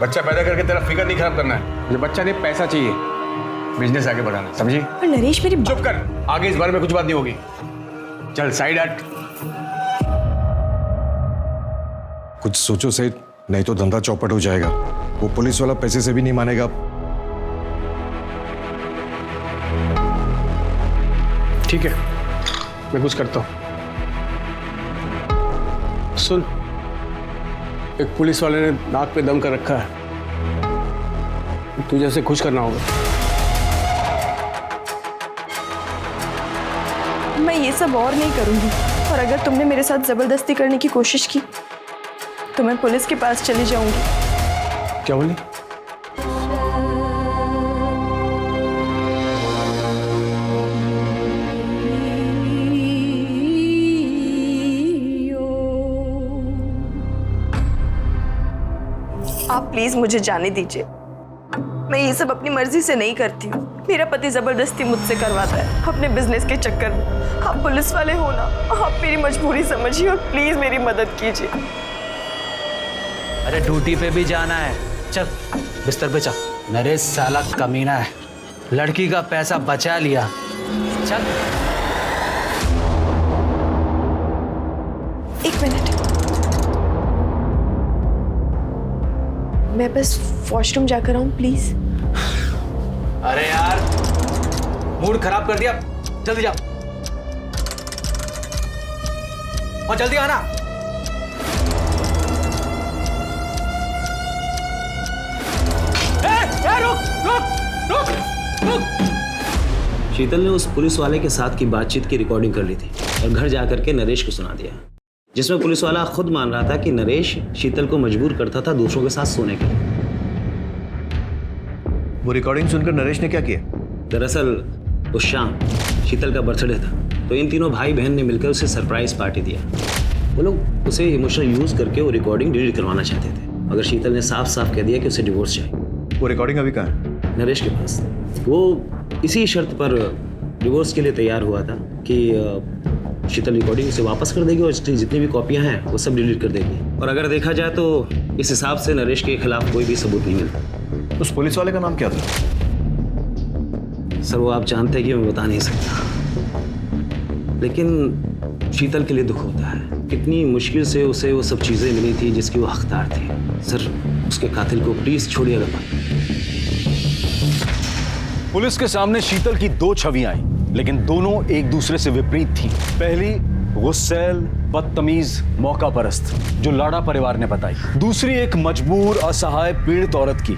बच्चा पैदा करके तेरा फिगर नहीं खराब करना है। मुझे बच्चा नहीं, पैसा चाहिए, बिजनेस आगे बढ़ाना, समझी? पर नरेश मेरी चुप कर, आगे इस बारे में कुछ बात नहीं होगी। चल साइड हट। कुछ सोचो सही, नहीं तो धंधा चौपट हो जाएगा। वो पुलिस वाला पैसे से भी नहीं मानेगा। ठीक है, मैं कुछ करता हूँ। सुन, एक पुलिस वाले ने नाक पे दम कर रखा है, तुझे उसे खुश करना होगा। मैं ये सब और नहीं करूंगी, और अगर तुमने मेरे साथ जबरदस्ती करने की कोशिश की तो मैं पुलिस के पास चली जाऊंगी। क्या बोली? आप प्लीज मुझे जाने दीजिए। मैं ये सब अपनी मर्जी से नहीं करती हूँ। मेरा पति जबरदस्ती मुझसे करवाता है अपने बिजनेस के चक्कर में। आप पुलिस वाले हो ना, आप मेरी मजबूरी समझिए और प्लीज मेरी मदद कीजिए। अरे ड्यूटी पे भी जाना है, चल बिस्तर पे चल। नरेश साला कमीना है, लड़की का पैसा बचा लिया। चल। एक मिनट, मैं बस वॉशरूम जाकर आऊं प्लीज। अरे यार, मूड खराब कर दिया, जल्दी जा और जल्दी आना। रुक। शीतल ने उस पुलिस वाले के साथ की बातचीत की रिकॉर्डिंग कर ली थी और घर जाकर के नरेश को सुना दिया, जिसमें पुलिस वाला खुद मान रहा था कि नरेश शीतल को मजबूर करता था दूसरों के साथ सोने के लिए। वो रिकॉर्डिंग सुनकर नरेश ने क्या किया? दरअसल उस शाम शीतल का बर्थडे था, तो इन तीनों भाई बहन ने मिलकर उसे सरप्राइज पार्टी दिया। वो लोग उसे इमोशनल यूज करके वो रिकॉर्डिंग डिलीट करवाना चाहते थे, मगर शीतल ने साफ साफ कह दिया कि उसे डिवोर्स चाहिए। वो रिकॉर्डिंग अभी कहाँ है? नरेश के पास। वो इसी शर्त पर डिवोर्स के लिए तैयार हुआ था कि शीतल रिकॉर्डिंग उसे वापस कर देगी और इसकी जितनी भी कॉपियां हैं वो सब डिलीट कर देगी। और अगर देखा जाए तो इस हिसाब से नरेश के खिलाफ कोई भी सबूत नहीं मिलता। उस पुलिस वाले का नाम क्या था? सर वो आप जानते हैं कि मैं बता नहीं सकता, लेकिन शीतल के लिए दुख होता है। कितनी मुश्किल से उसे वो सब चीज़ें मिली थी जिसकी वो हकदार थी। सर उसके कातिल को प्लीज़ छोड़िएगा। पुलिस के सामने शीतल की दो छवियां आई, लेकिन दोनों एक दूसरे से विपरीत थी। पहली गुस्सैल, बदतमीज, मौका परस्त, जो लाड़ा परिवार ने बताई। दूसरी एक मजबूर, असहाय, पीड़ित औरत की,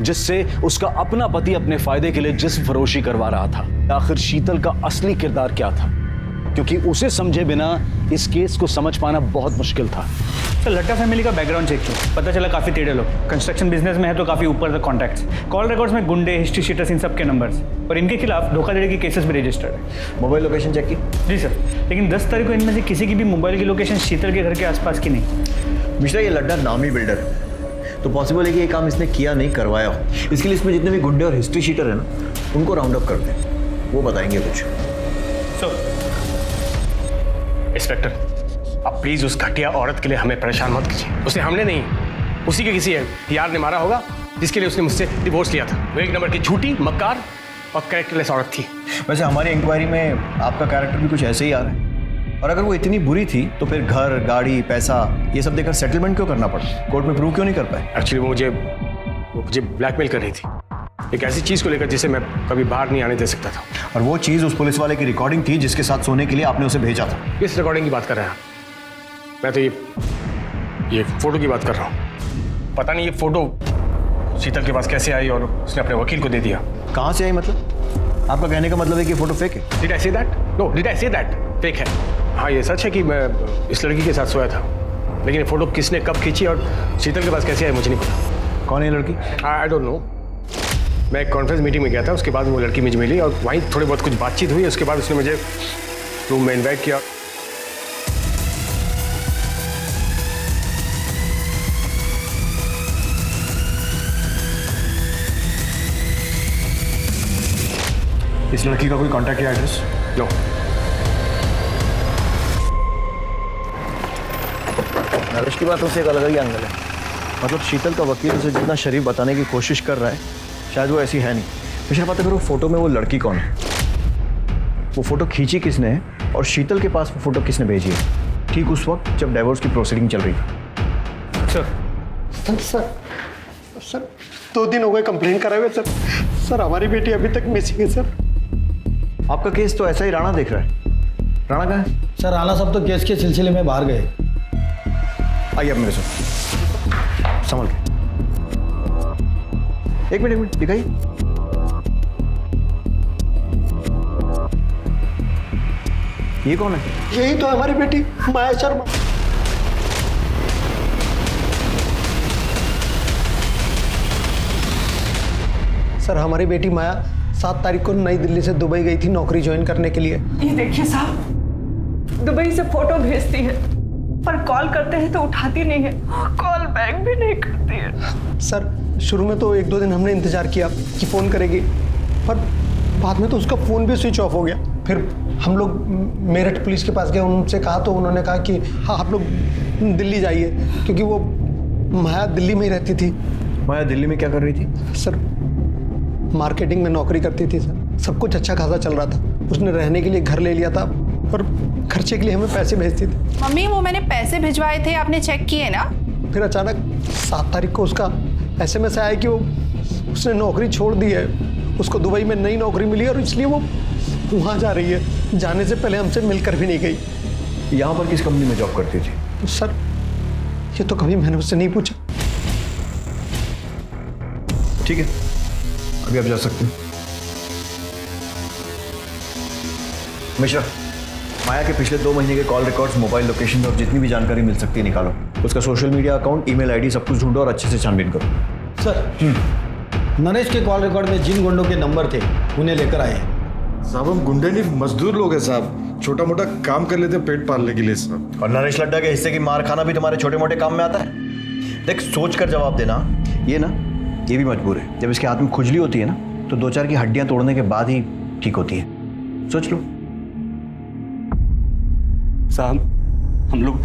जिससे उसका अपना पति अपने फायदे के लिए जिस्म फरोशी करवा रहा था। आखिर शीतल का असली किरदार क्या था, क्योंकि उसे समझे बिना इस केस को समझ पाना बहुत मुश्किल था। तो लट्टा फैमिली का बैकग्राउंड चेक किया, पता चला काफी टेढ़े लोग, कंस्ट्रक्शन बिजनेस में है तो काफी ऊपर तक कॉन्टैक्ट्स, कॉल रिकॉर्ड्स में गुंडे, हिस्ट्री शीटर्स, इन सब के नंबर्स, और इनके खिलाफ धोखाधड़ी के केसेस भी रजिस्टर्ड है। मोबाइल लोकेशन चेक की? जी सर, लेकिन 10 तारीख को इनमें से किसी की भी मोबाइल की लोकेशन शीतल के घर के आसपास की नहीं। मिश्रा, ये लड्डा नामी बिल्डर है, तो पॉसिबल है कि ये काम इसने किया नहीं, करवाया हो। इसके लिए इसमें जितने भी गुंडे और हिस्ट्री शीटर है ना, उनको राउंड अप करते हैं, वो बताएंगे कुछ। इंस्पेक्टर, आप प्लीज उस घटिया औरत के लिए हमें परेशान मत कीजिए। उसे हमने नहीं, उसी के किसी यार ने मारा होगा, जिसके लिए उसने मुझसे डिवोर्स लिया था। वो एक नंबर की झूठी, मक्कार और कैरेक्टरलेस औरत थी। वैसे हमारी इंक्वायरी में आपका कैरेक्टर भी कुछ ऐसे ही आ रहा है, और अगर वो इतनी बुरी थी तो फिर घर, गाड़ी, पैसा ये सब देकर सेटलमेंट क्यों करना पड़ा? कोर्ट में प्रूव क्यों नहीं कर पाए? एक्चुअली वो मुझे ब्लैकमेल कर रही थी, एक ऐसी चीज को लेकर जिसे मैं कभी बाहर नहीं आने दे सकता था। और वो चीज उस पुलिस वाले की रिकॉर्डिंग थी जिसके साथ सोने के लिए आपने उसे भेजा था। किस रिकॉर्डिंग की बात कर रहे हैं आप? मैं तो ये फोटो की बात कर रहा हूँ। पता नहीं ये फोटो शीतल के पास कैसे आई और उसने अपने वकील को दे दिया। कहाँ से आई मतलब? आपका कहने का मतलब है कि फोटो फेक है? Did I say that? No, did I say that? Fake है। हाँ, ये सच है कि मैं इस लड़की के साथ सोया था, लेकिन ये फोटो किसने कब खींची और शीतल के पास कैसे आई मुझे नहीं पता। कौन है लड़की? I don't know. मैं एक कॉन्फ्रेंस मीटिंग में गया था, उसके बाद वो लड़की मुझे मिली और वहीं थोड़ी बहुत कुछ बातचीत हुई। उसके बाद उसने मुझे रूम में इन्वाइट किया। इस लड़की का कोई कांटेक्ट या एड्रेस? नो। नरेश की बातों से एक अलग ही एंगल है। मतलब शीतल का वकील उसे जितना शरीफ बताने की कोशिश कर रहा है, शायद वो ऐसी है नहीं। मिश्रा, पता करो फोटो में वो लड़की कौन है, वो फोटो खींची किसने है और शीतल के पास वो फोटो किसने भेजी है, ठीक उस वक्त जब डिवोर्स की प्रोसीडिंग चल रही थी। सर सर 2 दिन हो गए कंप्लेन कराए हुए सर। सर हमारी बेटी अभी तक मिसिंग है सर। आपका केस तो ऐसा ही राणा देख रहा है। राणा कहाँ है? सर राणा साहब तो केस के सिलसिले में बाहर गए। आइए आप मेरे साथ, संभल के। एक मिनट दिखाइए। ये कौन है? यही तो हमारी बेटी माया शर्मा। सर हमारी बेटी माया 7 तारीख को नई दिल्ली से दुबई गई थी नौकरी ज्वाइन करने के लिए। ये देखिए साहब, दुबई से फोटो भेजती है पर कॉल करते हैं तो उठाती नहीं है, कॉल बैक भी नहीं करती है। सर शुरू में तो 1-2 दिन हमने इंतजार किया कि फ़ोन करेगी, पर बाद में तो उसका फ़ोन भी स्विच ऑफ हो गया। फिर हम लोग मेरठ पुलिस के पास गए, उनसे कहा तो उन्होंने कहा कि हाँ आप लोग दिल्ली जाइए, क्योंकि वो माया दिल्ली में ही रहती थी। माया दिल्ली में क्या कर रही थी? सर मार्केटिंग में नौकरी करती थी सर। सब कुछ अच्छा खासा चल रहा था। उसने रहने के लिए घर ले लिया था और खर्चे के लिए हमें पैसे भेजती थी। मम्मी वो मैंने पैसे भिजवाए थे, आपने चेक किए ना? फिर अचानक 7 तारीख को उसका SMS आया कि वो उसने नौकरी छोड़ दी है, उसको दुबई में नई नौकरी मिली और इसलिए वो वहाँ जा रही है। जाने से पहले हमसे मिलकर भी नहीं गई। यहाँ पर किस कंपनी में जॉब करती थी? सर ये तो कभी मैंने उससे नहीं पूछा। ठीक है, अभी आप जा सकते हैं। मिश्रा, माया के पिछले 2 महीने के कॉल रिकॉर्ड्स, मोबाइल लोकेशन और जितनी भी जानकारी मिल सकती है निकालो। उसका social media account, email ID सब कुछ ढूंढो और अच्छे से छानबीन करो। सर नरेश के कॉल रिकॉर्ड में जिन गुंडों के नंबर थे उन्हें लेकर आए। साहब हम गुंडे नहीं मजदूर लोग हैं साहब, छोटा मोटा काम कर लेते पेट पालने के लिए साहब। और नरेश लड्डा के हिस्से की मार खाना भी तुम्हारे छोटे मोटे काम में आता है? देख सोच कर जवाब देना। ये भी मजबूर है। जब इसके हाथ में खुजली होती है ना तो 2-4 की हड्डियां तोड़ने के बाद ही ठीक होती है। सोच लो। साहब हम लोग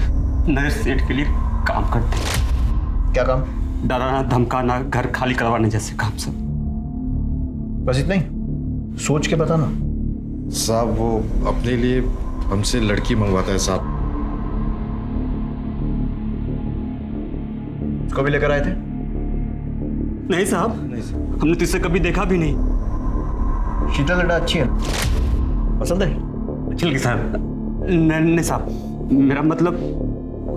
नरेश सेठ के लिए काम करते हैं। क्या काम? डराना धमकाना, घर खाली करवाने जैसे काम सब। बस इतना ही? सोच के बताना। साहब वो अपने लिए हमसे लड़की मंगवाता है साहब। उसको भी लेकर आए थे? नहीं साहब, हमने तो इसे कभी देखा भी नहीं। शीतल लड्डा अच्छी है, पसंद है? अच्छी लगी साहब। नहीं साहब, मेरा मतलब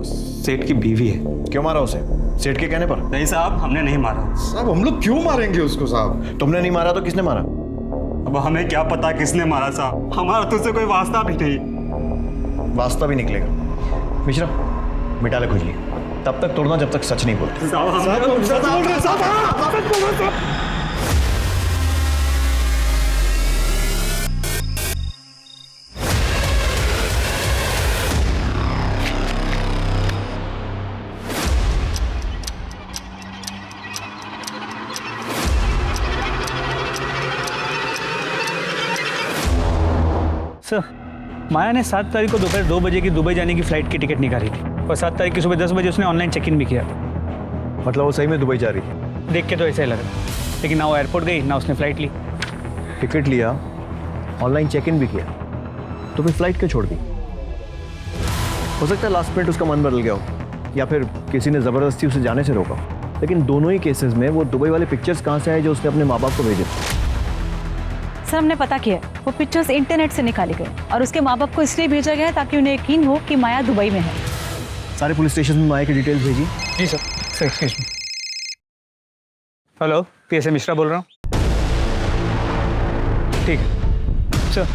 सेठ की बीवी है। क्यों मारा उसे? सेठ के कहने पर? नहीं साहब, हमने नहीं मारा। साहब हम लोग क्यों मारेंगे उसको साहब? तुमने नहीं मारा तो किसने मारा? अब हमें क्या पता किसने मारा साहब, हमारा तो उससे कोई वास्ता भी नहीं। वास्ता भी निकलेगा। मिश्रा मिटा ले खुजली, तब तक तोड़ना जब तक सच नहीं बोलते। सर माया ने 7 तारीख को दोपहर 2 बजे की दुबई जाने की फ्लाइट की टिकट निकाली थी और 7 तारीख की सुबह 10 बजे उसने ऑनलाइन चेक इन भी किया। मतलब वो सही में दुबई जा रही थी? देख के तो ऐसा ही लग रहा, लेकिन ना वो एयरपोर्ट गई ना उसने फ्लाइट ली। टिकट लिया, ऑनलाइन चेक इन भी किया, तो फिर फ्लाइट क्यों छोड़ दी? हो सकता है लास्ट मिनट उसका मन बदल गया हो या फिर किसी ने ज़बरदस्ती उसे जाने से रोका। लेकिन दोनों ही केसेस में वो दुबई वाले पिक्चर्स कहाँ से आए जो उसने अपने माँ बाप को भेजे? सर हमने पता किया, वो पिक्चर्स इंटरनेट से निकाले गए और उसके माँ बाप को इसलिए भेजा गया ताकि उन्हें यकीन हो कि माया दुबई में है। सारे पुलिस स्टेशन में माया की डिटेल्स भेजी? जी sir. Excuse me. Hello, PSA Mishra बोल रहा हूँ। ठीक है सर,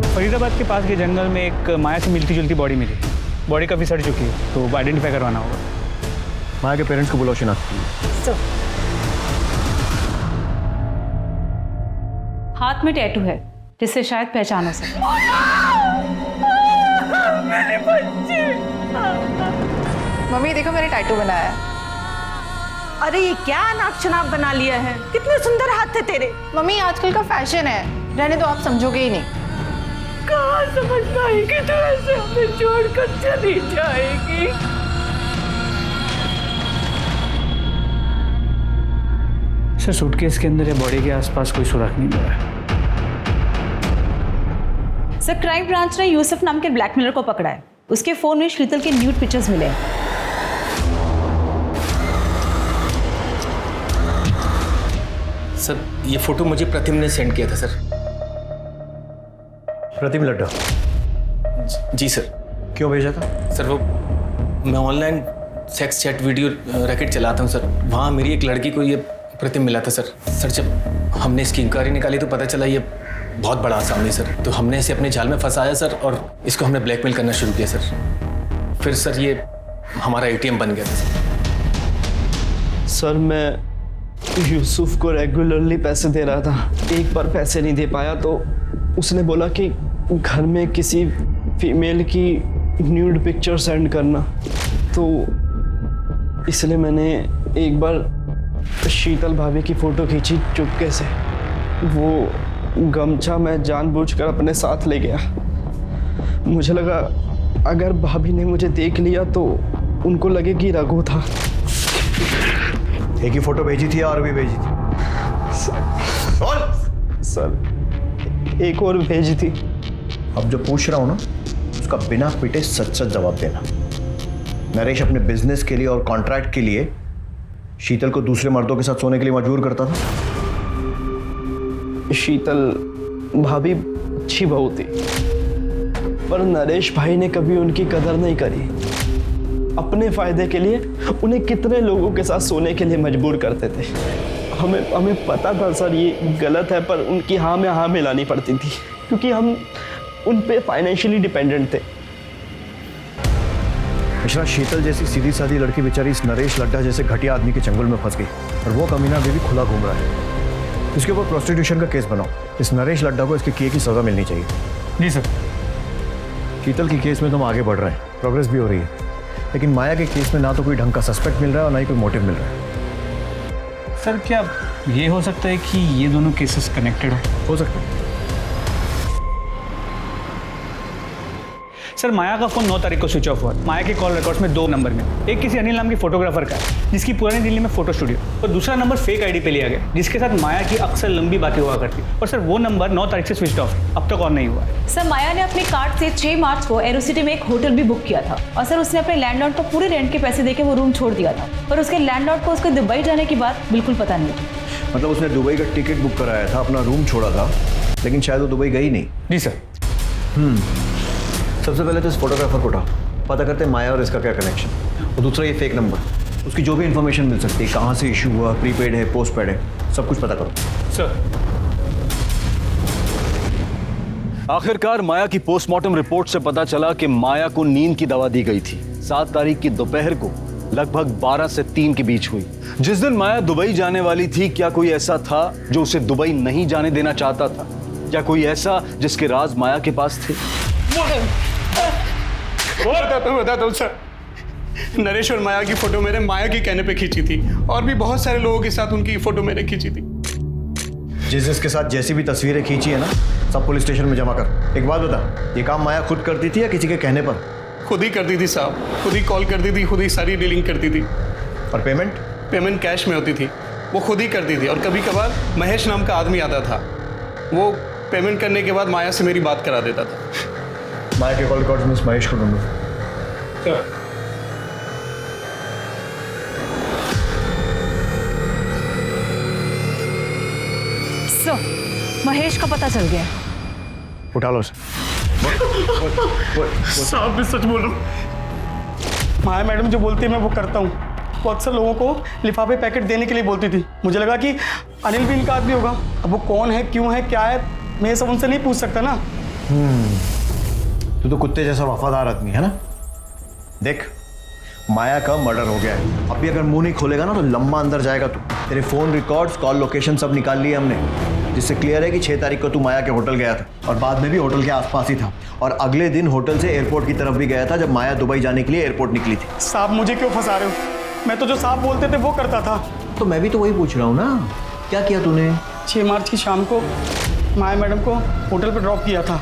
फरीदाबाद के पास के जंगल में एक माया से मिलती जुलती बॉडी मिली। बॉडी काफ़ी सड़ चुकी है तो आइडेंटिफाई करवाना होगा। माया के पेरेंट्स को बुलाओ, शिनाख्त। हाथ में टैटू है जिससे शायद पहचान हो सके। मेरे बच्चे। मम्मी देखो मैंने टैटू बनाया है। अरे ये क्या नाक शनाप बना लिया है, कितने सुंदर हाथ थे तेरे। मम्मी आजकल का फैशन है, रहने दो, आप समझोगे ही नहीं। कहाँ समझ पाएगी तो ऐसे हमें छोड़कर चली जाएगी। सर सूटकेस के अंदर या बॉडी के आसपास कोई सुराग नहीं मिला है। सर क्राइम ब्रांच ने यूसुफ नाम के ब्लैकमेलर को पकड़ा है। उसके फोन में शीतल के न्यूड पिक्चर्स मिले हैं। सर ये फोटो मुझे प्रतिम ने सेंड किया था सर। प्रतिम लड्डा? जी सर। क्यों भेजा था? सर वो मैं online sex chat video racket चलाता हूँ सर, वहाँ मेरी एक लड़की को ये प्रतिम मिला था सर। सर जब हमने इसकी इंक्वायरी निकाली तो पता चला ये बहुत बड़ा आसामी सर, तो हमने इसे अपने जाल में फंसाया सर और इसको हमने ब्लैकमेल करना शुरू किया सर। फिर सर ये हमारा एटीएम बन गया था सर। सर मैं यूसुफ को रेगुलरली पैसे दे रहा था, एक बार पैसे नहीं दे पाया तो उसने बोला कि घर में किसी फीमेल की न्यूड पिक्चर सेंड करना, तो इसलिए मैंने एक बार शीतल भाभी की फ़ोटो खींची चुपके से। वो गमछा मैं जानबूझकर अपने साथ ले गया। मुझे लगा अगर भाभी ने मुझे देख लिया तो उनको लगे कि रघु था। एक ही फोटो भेजी थी और भी भेजी थी? सर एक और भेजी थी। अब जो पूछ रहा हूं ना उसका बिना पिटे सच सच जवाब देना। नरेश अपने बिजनेस के लिए और कॉन्ट्रैक्ट के लिए शीतल को दूसरे मर्दों के साथ सोने के लिए मजबूर करता था? शीतल भाभी अच्छी बहू थी, पर नरेश भाई ने कभी उनकी कदर नहीं करी। अपने फायदे के लिए उन्हें कितने लोगों के साथ सोने के लिए मजबूर करते थे। हमें पता था सर ये गलत है, पर उनकी हाँ में हाँ मिलानी पड़ती थी क्योंकि हम उन पे फाइनेंशियली डिपेंडेंट थे। मिश्रा, शीतल जैसी सीधी सादी लड़की बेचारी इस नरेश लड्डा जैसे घटिया आदमी के चंगुल में फंस गई और वो कमीना अभी भी खुला घूम रहा है। इसके ऊपर प्रोस्टिट्यूशन का केस बनाओ। इस नरेश लड्डा को इसके किए की सजा मिलनी चाहिए। जी सर। शीतल की केस में तो हम आगे बढ़ रहे हैं, प्रोग्रेस भी हो रही है, लेकिन माया के केस में ना तो कोई ढंग का सस्पेक्ट मिल रहा है और ना ही कोई मोटिव मिल रहा है। सर क्या ये हो सकता है कि ये दोनों केसेस कनेक्टेड हो सकता है? सर माया का फोन 9 तारीख को स्विच ऑफ हुआ। माया के कॉल रिकॉर्ड्स में 2 नंबर में, एक किसी अनिल नाम के फोटोग्राफर का है जिसकी पुरानी दिल्ली में फोटो स्टूडियो, और दूसरा नंबर फेक आईडी पे लिया गया जिसके साथ माया की अक्सर लंबी बातें हुआ करती। और सर वो नंबर 9 तारीख से स्विच ऑफ, अब तक ऑन नहीं हुआ है। सर माया ने अपने कार्ड से 6 मार्च को एरोसिटी में एक होटल भी बुक किया था और सर उसने अपने लैंडलॉर्ड को पूरे रेंट के पैसे देके वो रूम छोड़ दिया था, पर उसके लैंडलॉर्ड को उसके दुबई जाने की बात बिल्कुल पता नहीं थी। मतलब उसने दुबई का टिकट बुक कराया था, अपना रूम छोड़ा था, लेकिन शायद वो दुबई गई नहीं। जी सर। सबसे पहले तो इस फोटोग्राफर को उठाओ, पता करते हैं माया और इसका क्या कनेक्शन, और दूसरा ये फेक नंबर, उसकी जो भी इंफॉर्मेशन मिल सकती है, कहाँ से इशू हुआ, प्रीपेड है, पोस्टपेड है, सब कुछ पता करो। सर। आखिरकार माया की पोस्टमार्टम रिपोर्ट से पता चला कि माया को नींद की दवा दी गई थी। 7 तारीख की दोपहर को लगभग 12 से 3 के बीच हुई। जिस दिन माया दुबई जाने वाली थी, क्या कोई ऐसा था जो उसे दुबई नहीं जाने देना चाहता था? क्या कोई ऐसा जिसके राज माया के पास थे? बताता हूँ सर। नरेश और माया की फोटो मैंने माया के कहने पे खींची थी और भी बहुत सारे लोगों के साथ उनकी फोटो मैंने खींची थी। जिसके साथ जैसी भी तस्वीरें खींची है ना, सब पुलिस स्टेशन में जमा कर। एक बात बता, ये काम माया खुद करती थी या किसी के कहने पर? खुद ही करती थी साहब, खुद ही कॉल करती थी, खुद ही सारी डीलिंग करती थी। और पेमेंट? पेमेंट कैश में होती थी, वो खुद ही करती थी। और कभी कभार महेश नाम का आदमी आता था, वो पेमेंट करने के बाद माया से मेरी बात करा देता था। माया के कॉल रिकॉर्ड्स में इस महेश को ढूंढो। महेश का पता चल गया। उठा लो उसे। साहब मैं सच बोल रहा हूँ, माया मैडम जो बोलती है मैं वो करता हूँ। वो अक्सर लोगों को लिफाफे पैकेट देने के लिए बोलती थी। मुझे लगा कि अनिल भी इनका आदमी होगा। अब वो कौन है, क्यों है, क्या है, मैं ये सब उनसे नहीं पूछ सकता ना। तू तो कुत्ते जैसा वफादार आदमी है ना। देख, माया का मर्डर हो गया है, अभी अगर मुंह नहीं खोलेगा ना तो लंबा अंदर जाएगा तू। तेरे फोन रिकॉर्ड्स, कॉल लोकेशन सब निकाल लिए हमने, जिससे क्लियर है कि 6 तारीख को तू माया के होटल गया था और बाद में भी होटल के आसपास ही था, और अगले दिन होटल से एयरपोर्ट की तरफ भी गया था जब माया दुबई जाने के लिए एयरपोर्ट निकली थी। साहब मुझे क्यों फंसा रहे हो? मैं तो जो साहब बोलते थे वो करता था। तो मैं भी तो वही पूछ रहा हूँ ना, क्या किया तूने? 6 मार्च की शाम को माया मैडम को होटल पर ड्रॉप किया था।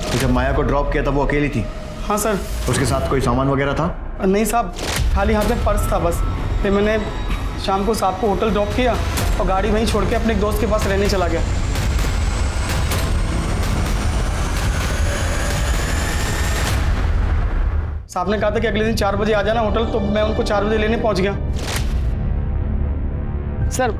तो जब माया को ड्रॉप किया था वो अकेली थी? हाँ सर। उसके साथ कोई सामान वगैरह था? नहीं साहब, खाली हाथ में पर्स था बस। फिर मैंने शाम को साहब को होटल ड्रॉप किया और गाड़ी वहीं छोड़ के अपने एक दोस्त के पास रहने चला गया। साहब ने कहा था कि अगले दिन 4 बजे आ जाना होटल, तो मैं उनको 4 बजे लेने पहुंच गया। सर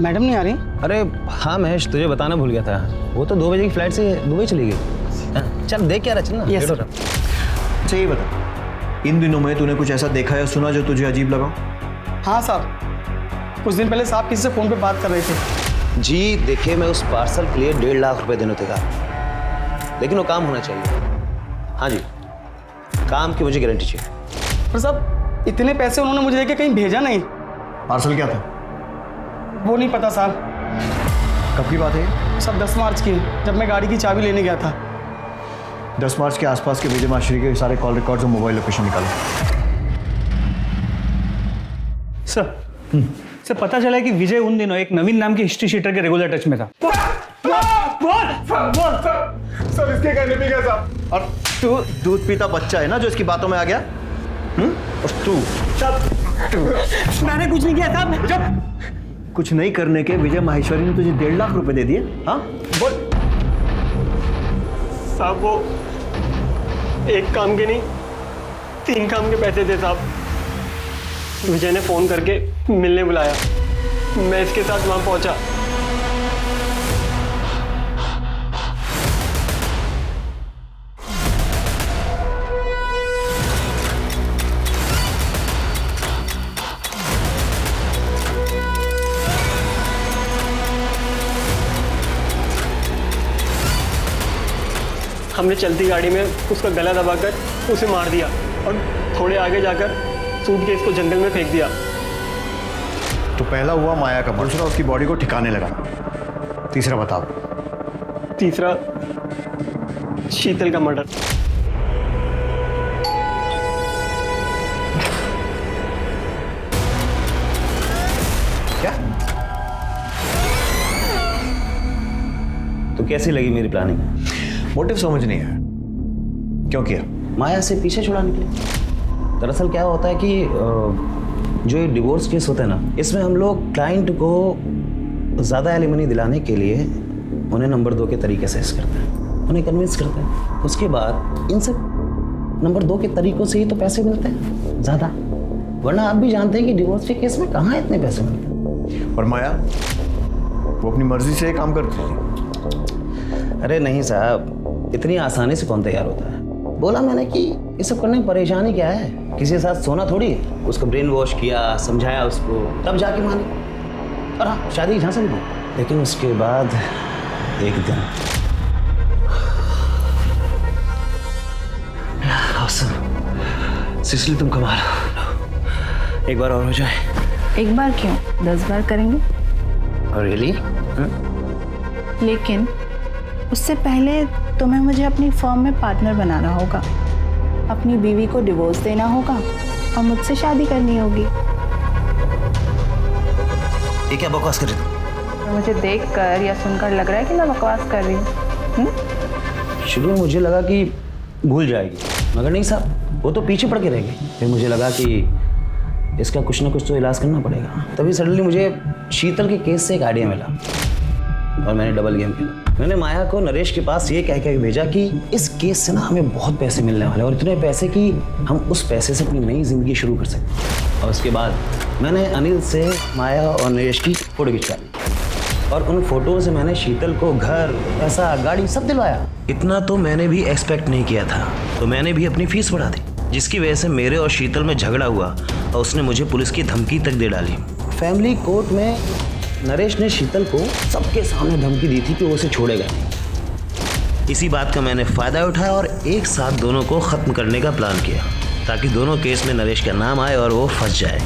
मैडम नहीं आ रही? अरे हाँ महेश, तुझे बताना भूल गया था, वो तो 2 बजे की फ्लाइट से दुबई चली गई। चल देख क्या रहा, चल ना। Yes sir. अच्छा ये बता, इन दिनों में तूने कुछ ऐसा देखा या सुना जो तुझे अजीब लगा? हाँ साहब, कुछ दिन पहले साहब किसी से फ़ोन पे बात कर रहे थे। जी देखिए, मैं उस पार्सल के लिए 1.5 लाख रुपए देने थे कहा, लेकिन वो काम होना चाहिए। हाँ जी, काम की मुझे गारंटी चाहिए। पर साहब इतने पैसे उन्होंने मुझे देके कहीं भेजा नहीं। पार्सल क्या था? वो नहीं पता साहब। कब की बात है? सब 10 मार्च की, जब मैं गाड़ी की चाबी लेने गया था। 10 मार्च के आसपास के विजय माशरी के सारे कॉल रिकॉर्ड्स और मोबाइल लोकेशन निकालो। सर पता चला है कि विजय उन दिनों एक नवीन नाम के हिस्ट्री शीटर के रेगुलर टच में था। सर इसके कहने पे क्या साहब? और तू दूध पीता बच्चा है ना जो इसकी बातों में आ गया? और तू मैंने कुछ नहीं किया साहब। जब कुछ नहीं करने के विजय माहेश्वरी ने तुझे 1.5 लाख रुपए दे दिए? हाँ बोल। साहब वो एक काम के नहीं 3 काम के पैसे थे साहब। विजय ने फोन करके मिलने बुलाया, मैं इसके साथ वहां पहुंचा। हमने चलती गाड़ी में उसका गला दबाकर उसे मार दिया और थोड़े आगे जाकर सूटकेस को जंगल में फेंक दिया। तो पहला हुआ माया का, दूसरा उसकी बॉडी को ठिकाने लगाना, तीसरा बताओ। तीसरा शीतल का मर्डर। क्या? तो कैसी लगी मेरी प्लानिंग? मोटिव समझ नहीं है, क्यों किया? माया से पीछे छुड़ाने के लिए। दरअसल क्या होता है कि जो ये डिवोर्स केस होता है ना, इसमें हम लोग क्लाइंट को ज़्यादा एलिमनी दिलाने के लिए उन्हें नंबर 2 के तरीके से करते हैं, उन्हें कन्विंस करते हैं। उसके बाद इन सब नंबर 2 के तरीकों से ही तो पैसे मिलते हैं ज़्यादा, वरना आप भी जानते हैं कि डिवोर्स के केस में कहाँ इतने पैसे मिलते हैं। और माया वो अपनी मर्जी से काम करती है? अरे नहीं साहब, इतनी आसानी से कौन तैयार होता है? बोला मैंने कि ये सब करने में परेशानी क्या है, किसी के साथ सोना थोड़ी है। उसको ब्रेन वॉश किया, समझाया उसको, तब जाके मानी। और हाँ, शादी की झांसा भी दी। लेकिन उसके बाद एक दिन सिसिली तुम कमाल हो, एक बार और हो जाए। एक बार क्यों, 10 बार करेंगे। रियली? लेकिन उससे पहले तुम्हें मुझे अपनी फर्म में पार्टनर बनाना होगा, अपनी बीवी को डिवोर्स देना होगा और मुझसे शादी करनी होगी। ये क्या बकवास कर रही हो? तो मुझे देखकर या सुनकर लग रहा है कि मैं बकवास कर रही हूँ। शुरू में मुझे लगा कि भूल जाएगी, मगर नहीं साहब, वो तो पीछे पड़ के रह गई। फिर मुझे लगा कि इसका कुछ ना कुछ तो इलाज करना पड़ेगा। तभी सडनली मुझे शीतल के केस से एक आइडिया मिला और मैंने डबल गेम खेला। मैंने माया को नरेश के पास ये कह के भेजा कि इस केस से ना हमें बहुत पैसे मिलने वाले और इतने पैसे कि हम उस पैसे से अपनी नई जिंदगी शुरू कर सकते। और उसके बाद मैंने अनिल से माया और नरेश की फोटो खिंचवा ली और उन फोटो से मैंने शीतल को घर, पैसा, गाड़ी सब दिलवाया। इतना तो मैंने भी एक्सपेक्ट नहीं किया था, तो मैंने भी अपनी फीस बढ़ा दी, जिसकी वजह से मेरे और शीतल में झगड़ा हुआ और उसने मुझे पुलिस की धमकी तक दे डाली। फैमिली कोर्ट में नरेश ने शीतल को सबके सामने धमकी दी थी कि वो उसे छोड़ेगा नहीं। इसी बात का मैंने फ़ायदा उठाया और एक साथ दोनों को ख़त्म करने का प्लान किया, ताकि दोनों केस में नरेश का नाम आए और वो फंस जाए।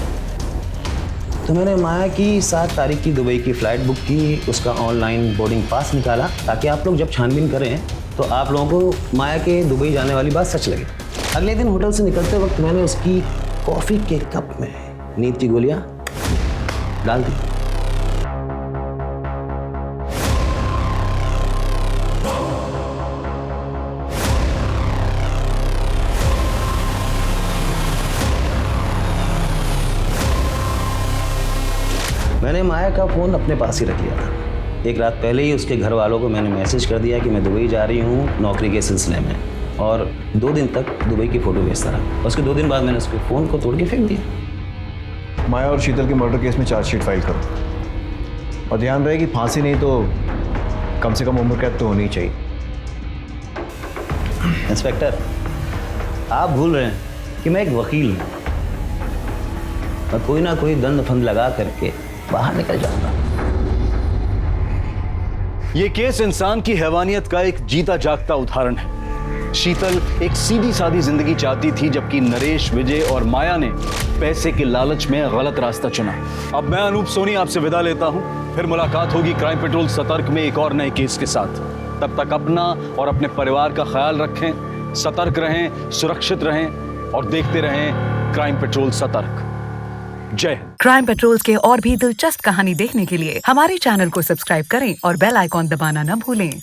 तो मैंने माया की 7 तारीख की दुबई की फ़्लाइट बुक की, उसका ऑनलाइन बोर्डिंग पास निकाला, ताकि आप लोग जब छानबीन करें तो आप लोगों को माया के दुबई जाने वाली बात सच लगे। अगले दिन होटल से निकलते वक्त मैंने उसकी कॉफ़ी के कप में नींद की गोलियाँ डाल दी। मैंने माया का फ़ोन अपने पास ही रख लिया था। एक रात पहले ही उसके घर वालों को मैंने मैसेज कर दिया कि मैं दुबई जा रही हूँ नौकरी के सिलसिले में, और 2 दिन तक दुबई की फ़ोटो भेजता रहा। उसके 2 दिन बाद मैंने उसके फ़ोन को तोड़ के फेंक दिया। माया और शीतल के मर्डर केस में चार्जशीट फाइल करो। और ध्यान रहे कि फांसी नहीं तो कम से कम उम्र कैद तो होनी चाहिए। इंस्पेक्टर, आप भूल रहे हैं कि मैं एक वकील हूं। मैं कोई ना कोई दंड फंद लगा करके बाहर निकल जाऊंगा। ये केस इंसान की हैवानियत का एक जीता जागता उदाहरण है। शीतल एक सीधी सादी जिंदगी चाहती थी, जबकि नरेश, विजय और माया ने पैसे के लालच में गलत रास्ता चुना। अब मैं अनूप सोनी आपसे विदा लेता हूं। फिर मुलाकात होगी क्राइम पेट्रोल सतर्क में एक और नए केस के साथ। तब तक अपना और अपने परिवार का ख्याल रखें, सतर्क रहें, सुरक्षित रहें और देखते रहें क्राइम पेट्रोल सतर्क। जय हिंद। क्राइम पेट्रोल के और भी दिलचस्प कहानी देखने के लिए हमारे चैनल को सब्सक्राइब करें और बेल आइकॉन दबाना न भूलें।